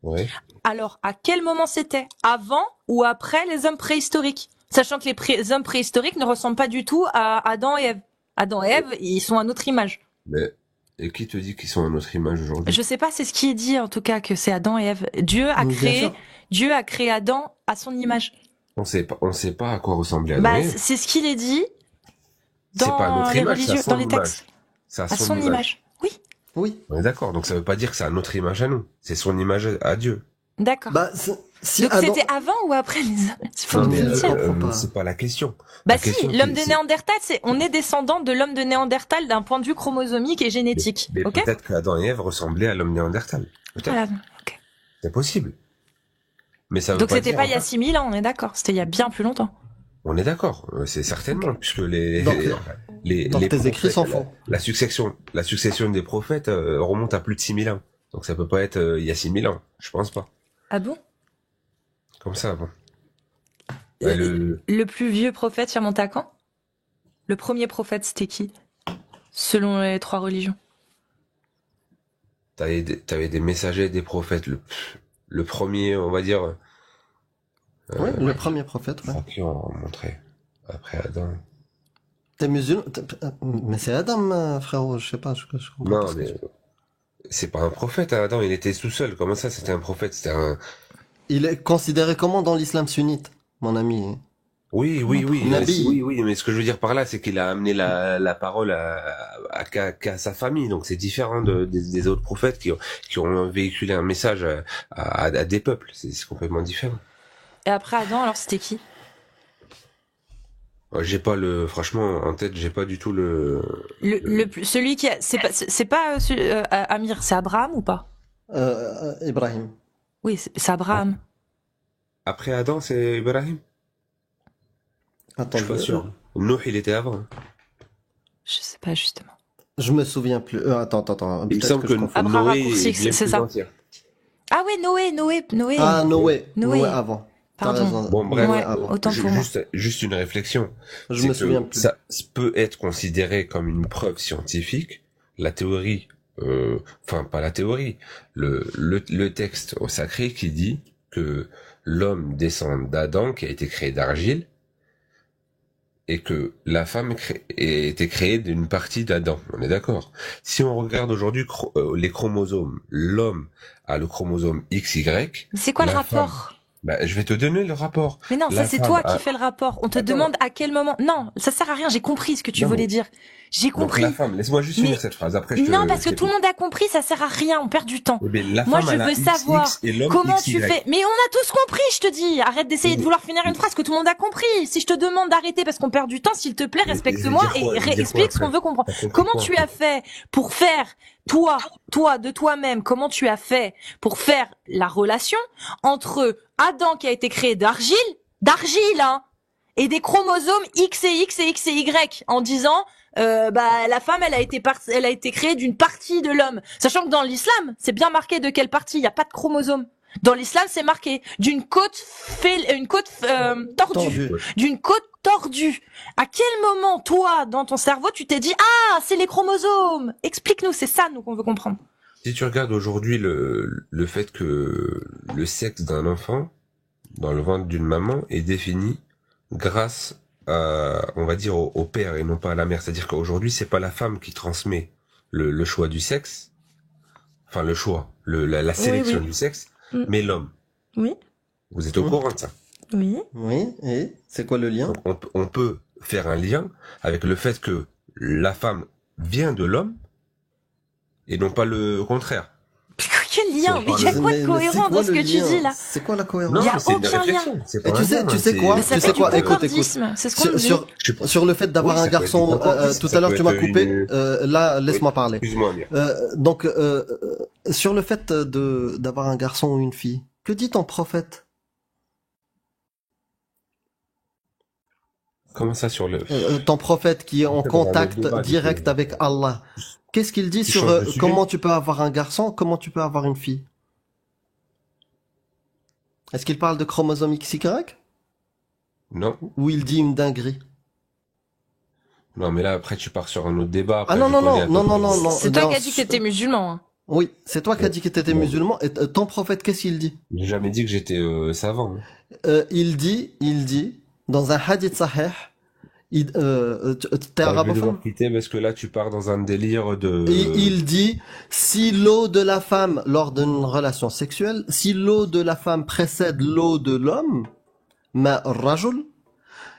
Ouais. Alors, à quel moment c'était? Avant ou après les hommes préhistoriques? Sachant que les hommes préhistoriques ne ressemblent pas du tout à Adam et Ève. Adam et Ève, ils sont à notre image. Mais, et qui te dit qu'ils sont à notre image aujourd'hui? Je sais pas, c'est ce qui est dit en tout cas, que c'est Adam et Ève. Dieu a créé Adam à son image. On sait pas à quoi ressemblait Adam Bah, et Ève. c'est ce qu'il est dit C'est pas à dans notre les image, c'est à religieux, son dans les image. textes. C'est à À son image. image. Oui, Oui. On est d'accord. Donc ça veut pas dire que c'est à notre image à nous. C'est son image à Dieu. d'accord. Bah, si Donc Adam- c'était avant ou après les hommes? Il faut Non, me mais le dire. comprends pas. c'est pas la question. Bah La si, question, l'homme de c'est- Néandertal, on est descendant de l'homme de Néandertal d'un point de vue chromosomique et génétique. Mais Ok? peut-être qu'Adam et Ève ressemblaient à l'homme néandertal. Peut-être. Voilà. Ok. C'est possible. Mais ça veut Donc pas c'était dire, pas il y a 6000 ans, on est d'accord. C'était il y a bien plus longtemps. On est d'accord. C'est certainement, puisque les Donc tes prophètes, écrits s'en font. la succession des prophètes remonte à plus de 6000 ans. Donc ça peut pas être il y a 6000 ans. Je pense pas. Ah bon? Comme ça, bon. Ouais, Le plus vieux prophète, il remonte à quand? Le premier prophète, c'était qui? Selon les 3 religions. t'avais des messagers, des prophètes. Le premier, on va dire, Oui, le premier prophète, ouais. à qui on remonterait après Adam. T'es musulman, mais c'est Adam, frérot, je sais pas, je comprends Non, pas ce que mais tu- c'est pas un prophète, Adam, il était tout seul. Comment ça, c'était un prophète? C'était un... Il est considéré comment dans l'islam sunnite, mon ami? Oui, Nabi. oui, mais ce que je veux dire par là, c'est qu'il a amené la parole qu'à sa famille. Donc c'est différent des autres prophètes qui ont véhiculé un message à des peuples. C'est complètement différent. Et après Adam, alors c'était qui? J'ai pas franchement, en tête, j'ai pas du tout Celui qui a, c'est pas Amir, c'est Abraham ou pas? Ibrahim. Oui, c'est Abraham. Après Adam, c'est Ibrahim? Attends, Je suis pas sûr. Nuh, il était avant. Je sais pas justement. Je me souviens plus. Attends. Il me Peut-être semble que que je confonds. Abraham Noé est raccourci, bien c'est plus ça. ancien. Ah ouais, Noé. Ah, Noé. Noé. Noé avant. T'as Pardon. raison. Bon, bref, Noé Ouais, avant. autant pour moi. juste une réflexion. Je C'est me que souviens plus. ça peut être considéré comme une preuve scientifique. La théorie, enfin pas la théorie, le texte au sacré qui dit que l'homme descend d'Adam qui a été créé d'argile et que la femme a été créée d'une partie d'Adam. On est d'accord. Si on regarde aujourd'hui les chromosomes, l'homme a le chromosome XY. Mais c'est quoi le La femme, rapport? je vais te donner le rapport. Mais non, ça La c'est femme toi a... qui fais le rapport. On te Attends. demande à quel moment. Non, ça sert à rien. J'ai compris ce que tu Non, voulais mais- dire. J'ai Donc compris. la femme, laisse-moi juste Mais- finir cette phrase. Après, je te... Non, parce que je tout le monde a compris, ça sert à rien. On perd du temps. Eh bien, la Moi, femme, je elle a veux savoir XX et l'homme comment XY. tu fais. Mais on a tous compris, je te dis. Arrête d'essayer de vouloir finir une phrase que tout le monde a compris. Si je te demande d'arrêter parce qu'on perd du temps, s'il te plaît, Mais respecte-moi je vais dire quoi et Je vais dire explique quoi ce qu'on après veut comprendre. T'as compris Comment quoi, tu en as fait fait pour faire, toi, de toi-même, comment tu as fait pour faire la relation entre Adam qui a été créé d'argile, hein, et des chromosomes X et X et X et Y, en disant, la femme, elle a été créée d'une partie de l'homme. Sachant que dans l'islam, c'est bien marqué de quelle partie, il n'y a pas de chromosomes. Dans l'islam, c'est marqué d'une côte tordue. Tordu. D'une côte tordue. À quel moment, toi, dans ton cerveau, tu t'es dit, ah, c'est les chromosomes? Explique-nous, c'est ça, nous, qu'on veut comprendre. Si tu regardes aujourd'hui le fait que le sexe d'un enfant dans le ventre d'une maman est défini grâce à, on va dire, au père et non pas à la mère. C'est-à-dire qu'aujourd'hui, c'est pas la femme qui transmet le choix du sexe, enfin le choix, la sélection oui. du sexe, Mm. mais l'homme. Oui, Vous êtes au courant de ça? oui. Oui, et c'est quoi le lien? Donc, on peut faire un lien avec le fait que la femme vient de l'homme et non pas le contraire. Quel lien? C'est Mais il y a pas quoi Mais- de mais cohérent c'est dans quoi ce le que tu lien dis, là? C'est quoi la cohérence? Non, Il y a mais c'est une aucun réflexion. C'est pas Et un tu sais lien, quoi? c'est- Mais ça Tu fait sais du quoi? Écoute. concordisme. C'est ce qu'on Sur, dit. sur le fait d'avoir Oui, un ça peut être garçon, du concordisme, tout ça à l'heure peut tu m'as être coupé, une- là laisse-moi parler. Excuse-moi, Amir. Donc sur le fait d'avoir un garçon ou une fille, que dit ton prophète? Comment ça sur le... Ton prophète qui est en C'est dans le contact débat, direct du coup. avec Allah. Qu'est-ce qu'il dit Tu sur changes de sujet comment tu peux avoir un garçon, comment tu peux avoir une fille? Est-ce qu'il parle de chromosome XY Non, ou il dit une dinguerie? non, mais là après tu pars sur un autre débat. Après, Ah non, je non, connais non, à peu non, près. non, non, C'est toi non, qui as dit que t'étais musulman, hein. Oui, c'est toi qui as dit que tu étais Non. musulman. Et ton prophète, qu'est-ce qu'il dit? J'ai jamais dit que j'étais savant. Il dit, dans un hadith sahih, t'es Je vais arabophone? devoir quitter parce que là tu pars dans un délire de... Il dit, si l'eau de la femme, lors d'une relation sexuelle, si l'eau de la femme précède l'eau de l'homme, ma rajul,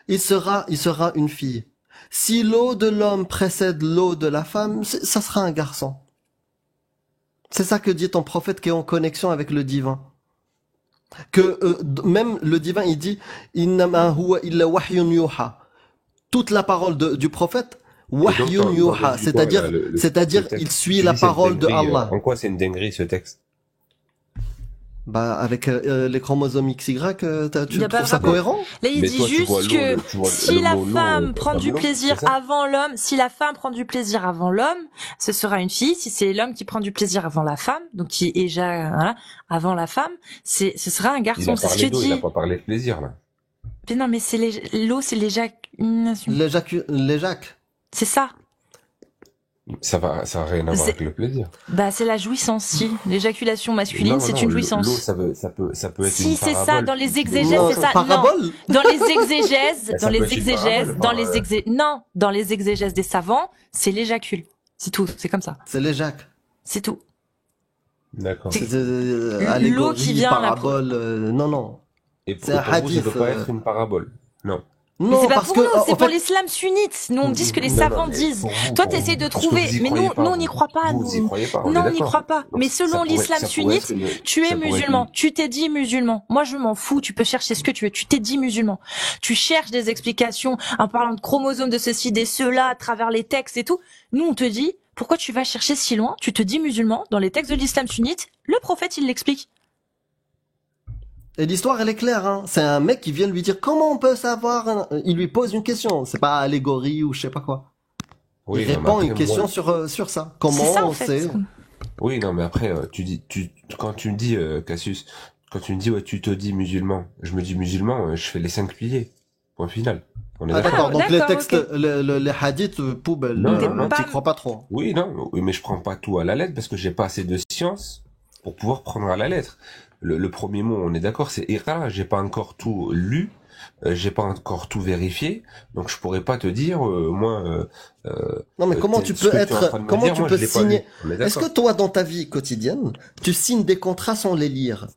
il sera une fille. Si l'eau de l'homme précède l'eau de la femme, ça sera un garçon. C'est ça que dit ton prophète qui est en connexion avec le divin. Que même le divin, il dit, innama huwa illa wahyun yuha. Toute la parole du prophète, wahyun yuha, c'est-à-dire, il suit la parole de Allah. En quoi c'est une dinguerie ce texte? Bah, avec les chromosomes XY, tu Y a pas trouves de ça rapport. cohérent? Là, il Mais dit toi, tu juste vois l'eau, que tu vois si le la mot l'eau, femme prend comme du l'eau, plaisir c'est ça avant l'homme, si la femme prend du plaisir avant l'homme, ce sera une fille. Si c'est l'homme qui prend du plaisir avant la femme, donc qui éjacule, voilà, avant la femme, ce sera un Il garçon. a C'est ce parlé que d'eau, il a dit. pas parlé de plaisir là. Mais non, mais c'est l'eau, c'est l'éjaculation. L'éjac. C'est ça. Ça a rien à voir C'est- avec le plaisir. Bah, c'est la jouissance, si. L'éjaculation masculine, Non, c'est non, une l'eau, jouissance. ça peut être Si, une c'est parabole. ça, dans les exégèses, Non, c'est ça. parabole? Dans les exégèses, Ça dans peut les être une exégèses, parabole, dans enfin, les non, dans les exégèses des savants, c'est l'éjacule. C'est tout, c'est comme ça. C'est l'éjac. C'est tout. D'accord. C'est- C'est L'eau allégorie, qui vient, la parabole, non. Et c'est pour un vous, hadith, ça peut pas être une parabole. Non. Mais Non, c'est pas parce pour que, nous, en c'est fait, pour l'islam sunnite. Nous, on dit ce que les Non, savants non, mais disent. pour vous, Toi, pour t'essayes vous. de Parce que trouver, vous y mais croyez nous, pas, on n'y croit pas, Vous y nous. croyez pas, on Non, est on n'y d'accord. croit pas. Mais Ça selon pourrait- l'islam ça pourrait sunnite, être une- tu es ça pourrait être musulman. Tu t'es dit musulman. Moi, je m'en fous. Tu peux chercher ce que tu veux. Tu t'es dit musulman. Tu cherches des explications en parlant de chromosomes, de ceci, de cela, à travers les textes et tout. Nous, on te dit, pourquoi tu vas chercher si loin? Tu te dis musulman. Dans les textes de l'islam sunnite, le prophète, il l'explique. Et l'histoire, elle est claire, hein. C'est un mec qui vient lui dire comment on peut savoir, il lui pose une question. C'est pas allégorie ou je sais pas quoi. Il Oui, non, mais répond à une après, question moi, sur ça. C'est Comment ça, en on fait. sait? oui, non, mais après, quand tu me dis, Cassius, quand tu me dis, ouais, tu te dis musulman, je me dis musulman, je fais les 5 piliers. Point final. On est Ah, d'accord? d'accord. Donc, les D'accord, textes, ok. les hadiths, poubelle, Non, T'es non, non. t'y pas... crois pas trop. Oui, non, oui, mais je prends pas tout à la lettre parce que j'ai pas assez de science pour pouvoir prendre à la lettre. Le premier mot, on est d'accord, c'est Iqra. J'ai pas encore tout lu, j'ai pas encore tout vérifié, donc je pourrais pas te dire, Non, mais comment tu ce peux que tu es en train être, de me comment dire, tu moi, peux je l'ai pas lu. signer? On est Est-ce que d'accord? toi, dans ta vie quotidienne, tu signes des contrats sans les lire?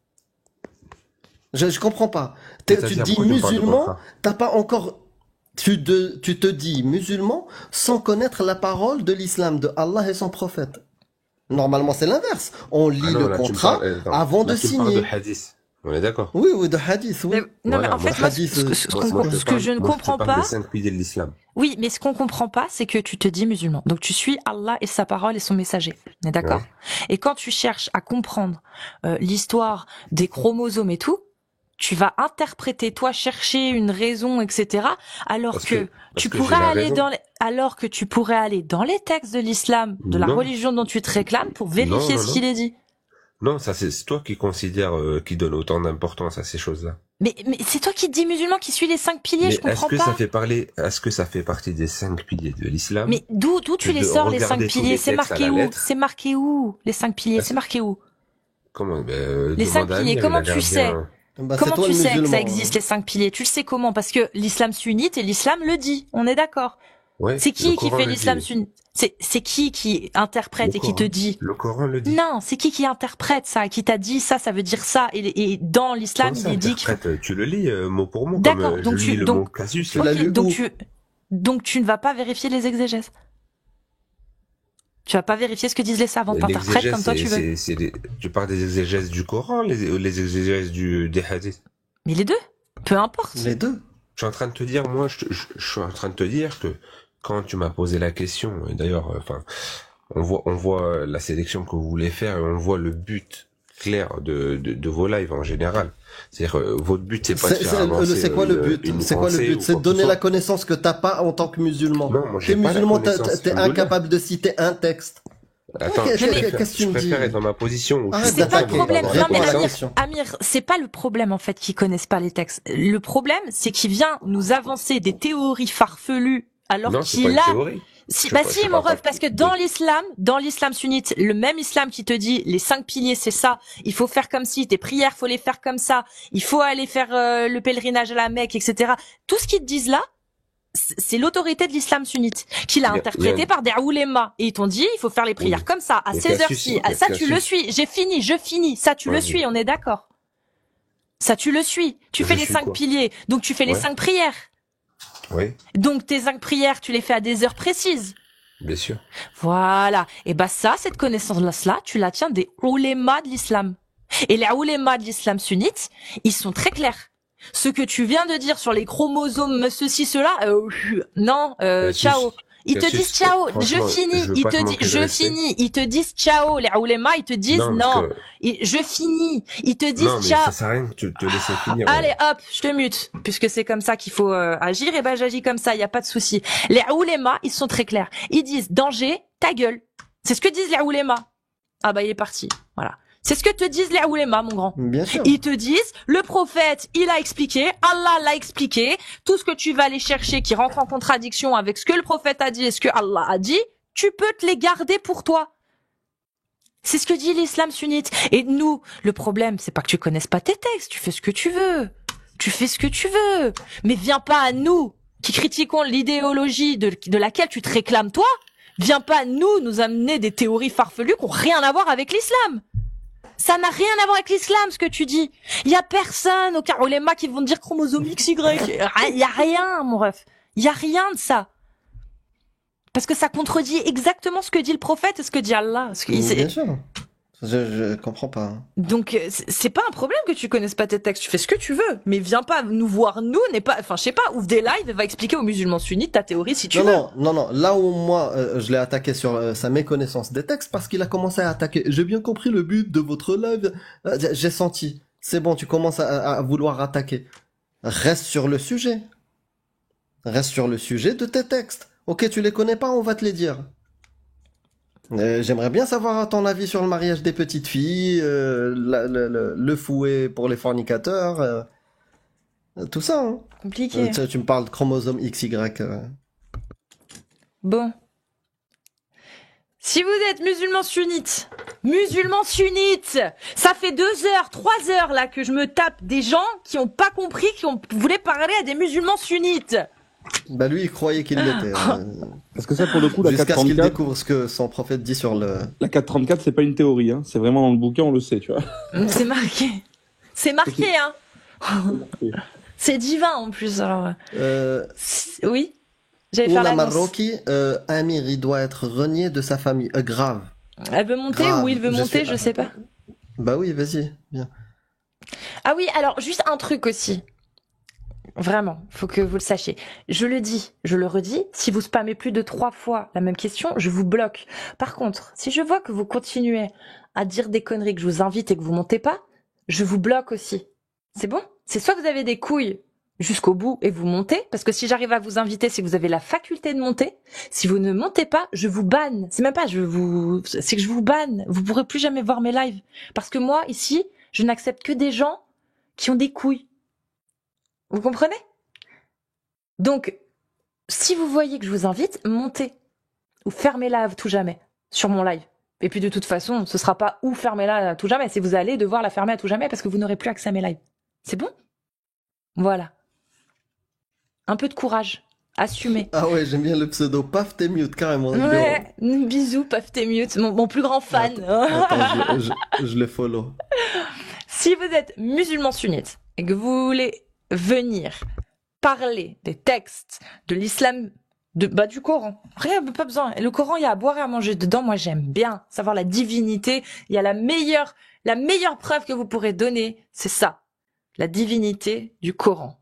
Je comprends pas. Tu te C'est-à-dire, dis pourquoi tu parles de musulman, contrat? t'as pas encore, tu te dis musulman sans connaître la parole de l'islam, de Allah et son prophète. Normalement, c'est l'inverse. On Ah lit non, le là, tu me contrat parles, attends, avant de là, tu me parles de signer. hadith. On est d'accord? Oui, oui, de hadith, Mais, oui. non, mais Voilà, en moi, fait, moi, Hadith, je ce te que parle, je ne moi, je te comprends parle des pas, 5 piliers de l'islam. oui, mais ce qu'on comprend pas, c'est que tu te dis musulman. Donc tu suis Allah et sa parole et son messager. On est d'accord? Ouais. Et quand tu cherches à comprendre l'histoire des chromosomes et tout, tu vas interpréter, toi, chercher une raison, etc. Alors Parce que que tu j'ai pourrais la aller raison. alors que tu pourrais aller dans les textes de l'islam, de la Non, religion dont tu te réclames, pour non, vérifier non, ce qu'il non. est dit. Non, ça c'est toi qui considère, qui donne autant d'importance à ces choses-là. Mais c'est toi qui te dis musulman, qui suit les 5 piliers, je Mais est-ce comprends que ça pas. fait est-ce que ça fait partie des 5 piliers de l'islam Mais d'où que tu les de sors, les 5 regarder tous piliers? les C'est textes à marqué la où? lettre? C'est marqué où? Les 5 piliers, c'est Est-ce- marqué où? Comment? Les 5 Demande à piliers, Amir, il comment a tu l'air sais? bien. Bah, c'est Comment toi tu le sais que ça musulman, existe, hein. les 5 piliers? Tu le sais comment? Parce que l'islam sunnite et l'islam le dit. On est d'accord. Ouais, C'est le qui Coran fait le l'islam dit. sunnite? C'est qui Le interprète et qui te Coran, dit? le Coran le dit. Non, c'est qui interprète ça? Qui t'a dit ça, ça veut dire ça. Et dans l'islam, Comment il ça est dit qu'il faut... interprète? Tu le lis mot pour mot, comme D'accord. je Donc lis le mot casus. Tu l'as lu où? donc tu ne vas pas vérifier les exégèses. Tu vas pas vérifier ce que disent les savants. T'interprètes comme toi tu veux. Tu parles des exégèses du Coran, les exégèses des hadiths. Mais les deux, peu importe. Les deux. Je suis en train de te dire, moi, je suis en train de te dire que quand tu m'as posé la question, et d'ailleurs, enfin, on voit la sélection que vous voulez faire et on voit le but clair de vos lives en général. C'est-à-dire, votre but, c'est pas de faire avancer C'est quoi le but? une C'est quoi le pensée but? ou C'est de quoi que ce donner la soit. connaissance que t'as pas en tant que musulman. Non, moi, T'es j'ai pas la musulman, connaissance. t'es Alhamdoulilah. incapable de citer un texte. Attends, Ok, je préfère, qu'est-ce que tu je me dis? préfère être dans ma position où je Arrête suis C'est pas le d'attaquer. capable problème. d'avoir Non la Réponds mais à la connaissance. question. Amir, c'est pas le problème en fait qu'ils connaissent pas les textes. Le problème, c'est qu'il vient nous avancer des théories farfelues alors Non, c'est pas qu'il une a... théorie. Si, Je bah sais si, pas, mon je parle ref, pas parce que de- dans l'islam sunnite, le même islam qui te dit les 5 piliers, c'est ça, il faut faire comme si, tes prières, faut les faire comme ça, il faut aller faire le pèlerinage à la Mecque, etc. Tout ce qu'ils te disent là, c'est l'autorité de l'islam sunnite, qu'il a Il y a- interprété il y a- par des oulémas. Et ils t'ont dit, il faut faire les prières Oui. comme ça, à Mais ces Cassius, heures-ci. mais Ça, tu le Cassius. suis. Je finis. Ça, tu le Ouais, suis, mais- on est d'accord. Ça, tu le suis. Tu Je fais les suis 5 quoi? piliers. Donc, tu fais les Ouais. 5 prières. Oui, Donc, tes 5 prières, tu les fais à des heures précises. bien sûr. Voilà. Et bah ça, cette connaissance-là, tu la tiens des oulémas de l'islam. Et les oulémas de l'islam sunnite, ils sont très clairs. Ce que tu viens de dire sur les chromosomes, ceci, cela, non, Cassius, ciao. Ils te Cassius, disent ciao, je franchement, finis. je veux Ils pas te te disent, manquer de je respect. finis. Ils te disent ciao. Les oulémas, ils te disent Non, non. parce que- Je finis. Ils te disent non, mais ciao. ça sert à rien de te laisser finir. Allez, hop, je te mute. Puisque c'est comme ça qu'il faut agir, et ben j'agis comme ça, il y a pas de souci. Les oulémas, ils sont très clairs. Ils disent danger, ta gueule. C'est ce que disent les oulémas. Ah bah il est parti. Voilà. C'est ce que te disent les oulémas, mon grand. Bien sûr. Ils te disent, le prophète, il a expliqué, Allah l'a expliqué, tout ce que tu vas aller chercher qui rentre en contradiction avec ce que le prophète a dit et ce que Allah a dit, tu peux te les garder pour toi. C'est ce que dit l'islam sunnite. Et nous, le problème, c'est pas que tu connaisses pas tes textes, tu fais ce que tu veux. Tu fais ce que tu veux. Mais viens pas à nous, qui critiquons l'idéologie de laquelle tu te réclames toi, viens pas à nous amener des théories farfelues qui ont rien à voir avec l'islam. Ça n'a rien à voir avec l'islam, ce que tu dis. Il y a personne au Carolema qui vont te dire chromosome XY. Il y a rien, mon ref. Il y a rien de ça. Parce que ça contredit exactement ce que dit le prophète et ce que dit Allah. Bien sûr. Je comprends pas. Donc c'est pas un problème que tu connaisses pas tes textes, tu fais ce que tu veux, mais viens pas nous voir nous, n'est pas, enfin je sais pas, ouvre des lives et va expliquer aux musulmans sunnites ta théorie si tu veux. Non. Là où moi je l'ai attaqué sur sa méconnaissance des textes parce qu'il a commencé à attaquer. J'ai bien compris le but de votre live. J'ai senti. C'est bon, tu commences à vouloir attaquer. Reste sur le sujet. Reste sur le sujet de tes textes. Ok, tu les connais pas, on va te les dire. J'aimerais bien savoir ton avis sur le mariage des petites filles, le fouet pour les fornicateurs, tout ça. Hein. Compliqué. Tu me parles de chromosome XY. Bon. Si vous êtes musulman sunnite, ça fait 2 heures, 3 heures là que je me tape des gens qui ont pas compris, voulaient parler à des musulmans sunnites. Bah lui, il croyait qu'il l'était. Parce que ça, pour le coup, la Jusqu'à ce qu'il 434, découvre ce que son prophète dit sur le... la 434, c'est pas une théorie, hein. C'est vraiment dans le bouquin, on le sait, tu vois. C'est marqué. C'est marqué, hein. C'est divin en plus. Alors. Oui. J'allais faire Oula l'annonce. Maroki, Amir, il doit être renié de sa famille. Grave. Elle veut monter Grave. ou il veut monter, je sais pas. Bah oui, vas-y, viens. Ah oui, alors juste un truc aussi. Vraiment, faut que vous le sachiez. Je le dis, je le redis, si vous spammez plus de 3 fois la même question, je vous bloque. Par contre, si je vois que vous continuez à dire des conneries, que je vous invite et que vous montez pas, je vous bloque aussi. C'est bon? C'est soit vous avez des couilles jusqu'au bout et vous montez, parce que si j'arrive à vous inviter, c'est que vous avez la faculté de monter. Si vous ne montez pas, je vous banne. C'est même pas c'est que je vous banne. Vous pourrez plus jamais voir mes lives. Parce que moi, ici, je n'accepte que des gens qui ont des couilles. Vous comprenez? Donc, si vous voyez que je vous invite, montez. Ou fermez-la à tout jamais. Sur mon live. Et puis de toute façon, ce sera pas ou fermez-la à tout jamais. C'est vous allez devoir la fermer à tout jamais parce que vous n'aurez plus accès à mes lives. C'est bon? Voilà. Un peu de courage. Assumez. Ah ouais, j'aime bien le pseudo. Paf, t'es mute, carrément. Ouais. Bisous, paf, t'es mute. Mon plus grand fan. Attends, je le follow. Si vous êtes musulman sunnite et que vous voulez venir parler des textes de l'islam, du Coran. Rien, pas besoin. Et le Coran, il y a à boire et à manger dedans. Moi, j'aime bien savoir la divinité. Il y a la meilleure preuve que vous pourrez donner, c'est ça. La divinité du Coran.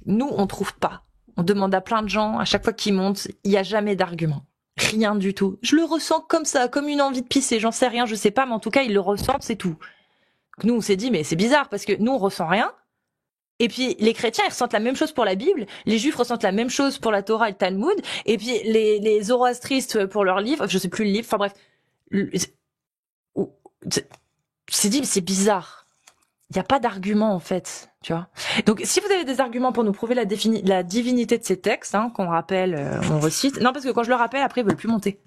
Nous, on trouve pas. On demande à plein de gens, à chaque fois qu'ils montent, il n'y a jamais d'argument. Rien du tout. Je le ressens comme ça, comme une envie de pisser. J'en sais rien, je sais pas, mais en tout cas, ils le ressentent, c'est tout. Nous, on s'est dit, mais c'est bizarre parce que nous, on ressent rien. Et puis, les chrétiens, ils ressentent la même chose pour la Bible. Les juifs ressentent la même chose pour la Torah et le Talmud. Et puis, les zoroastristes pour leurs livres, je sais plus le livre, enfin bref. C'est dit, mais c'est bizarre. Il n'y a pas d'argument, en fait, tu vois. Donc, si vous avez des arguments pour nous prouver la divinité de ces textes, hein, qu'on rappelle, on recite. Non, parce que quand je le rappelle, après, ils veulent plus monter.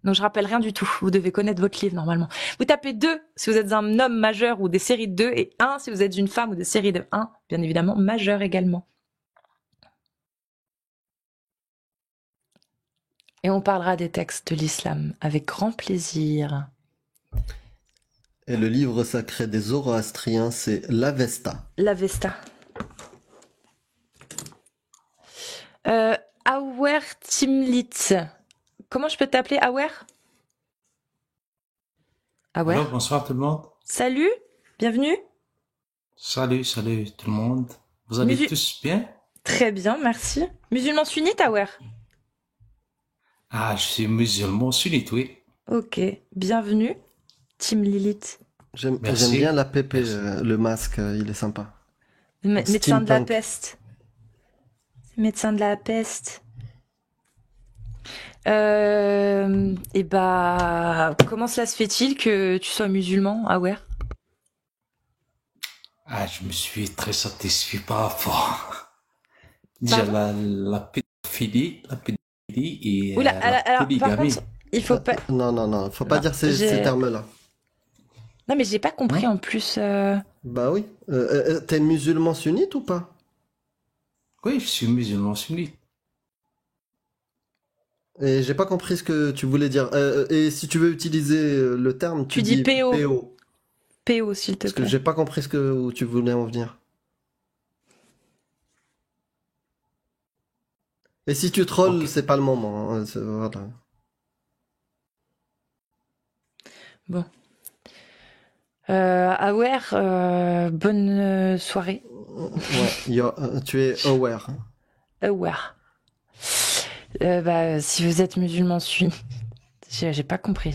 Donc, je rappelle rien du tout. Vous devez connaître votre livre, normalement. Vous tapez 2 si vous êtes un homme majeur ou des séries de 2, et 1 si vous êtes une femme ou des séries de 1, bien évidemment, majeur également. Et on parlera des textes de l'islam avec grand plaisir. Et le livre sacré des Zoroastriens, c'est l'Avesta. L'Avesta. Awer Timlitz. Comment je peux t'appeler, Awer? Awer. Alors, bonsoir tout le monde. Salut, bienvenue. Salut tout le monde. Vous allez tous bien? Très bien, merci. Musulman sunnite, Awer? Ah, je suis musulman sunnite, oui. Ok, bienvenue. Team Lilith. J'aime bien la pépé, le masque, il est sympa. Médecin de la peste. Médecin de la peste. Et bah, comment cela se fait-il que tu sois musulman, Awer? Ah, je me suis très satisfait par rapport déjà la pédophilie et Oula, la alors, polygamie. par contre, il faut pas. Non, faut pas dire ces termes-là. Non, mais j'ai pas compris en plus. Bah oui. T'es musulman sunnite ou pas? Oui, je suis musulman sunnite. Et j'ai pas compris ce que tu voulais dire. Et si tu veux utiliser le terme, tu dis PO. PO. PO, s'il te plaît. Parce que j'ai pas compris où tu voulais en venir. Et si tu trolls, okay. C'est pas le moment. Hein, voilà. Bon. Awer, bonne soirée. Ouais, tu es aware. Aware. Bah, si vous êtes musulman sunnite, j'ai pas compris.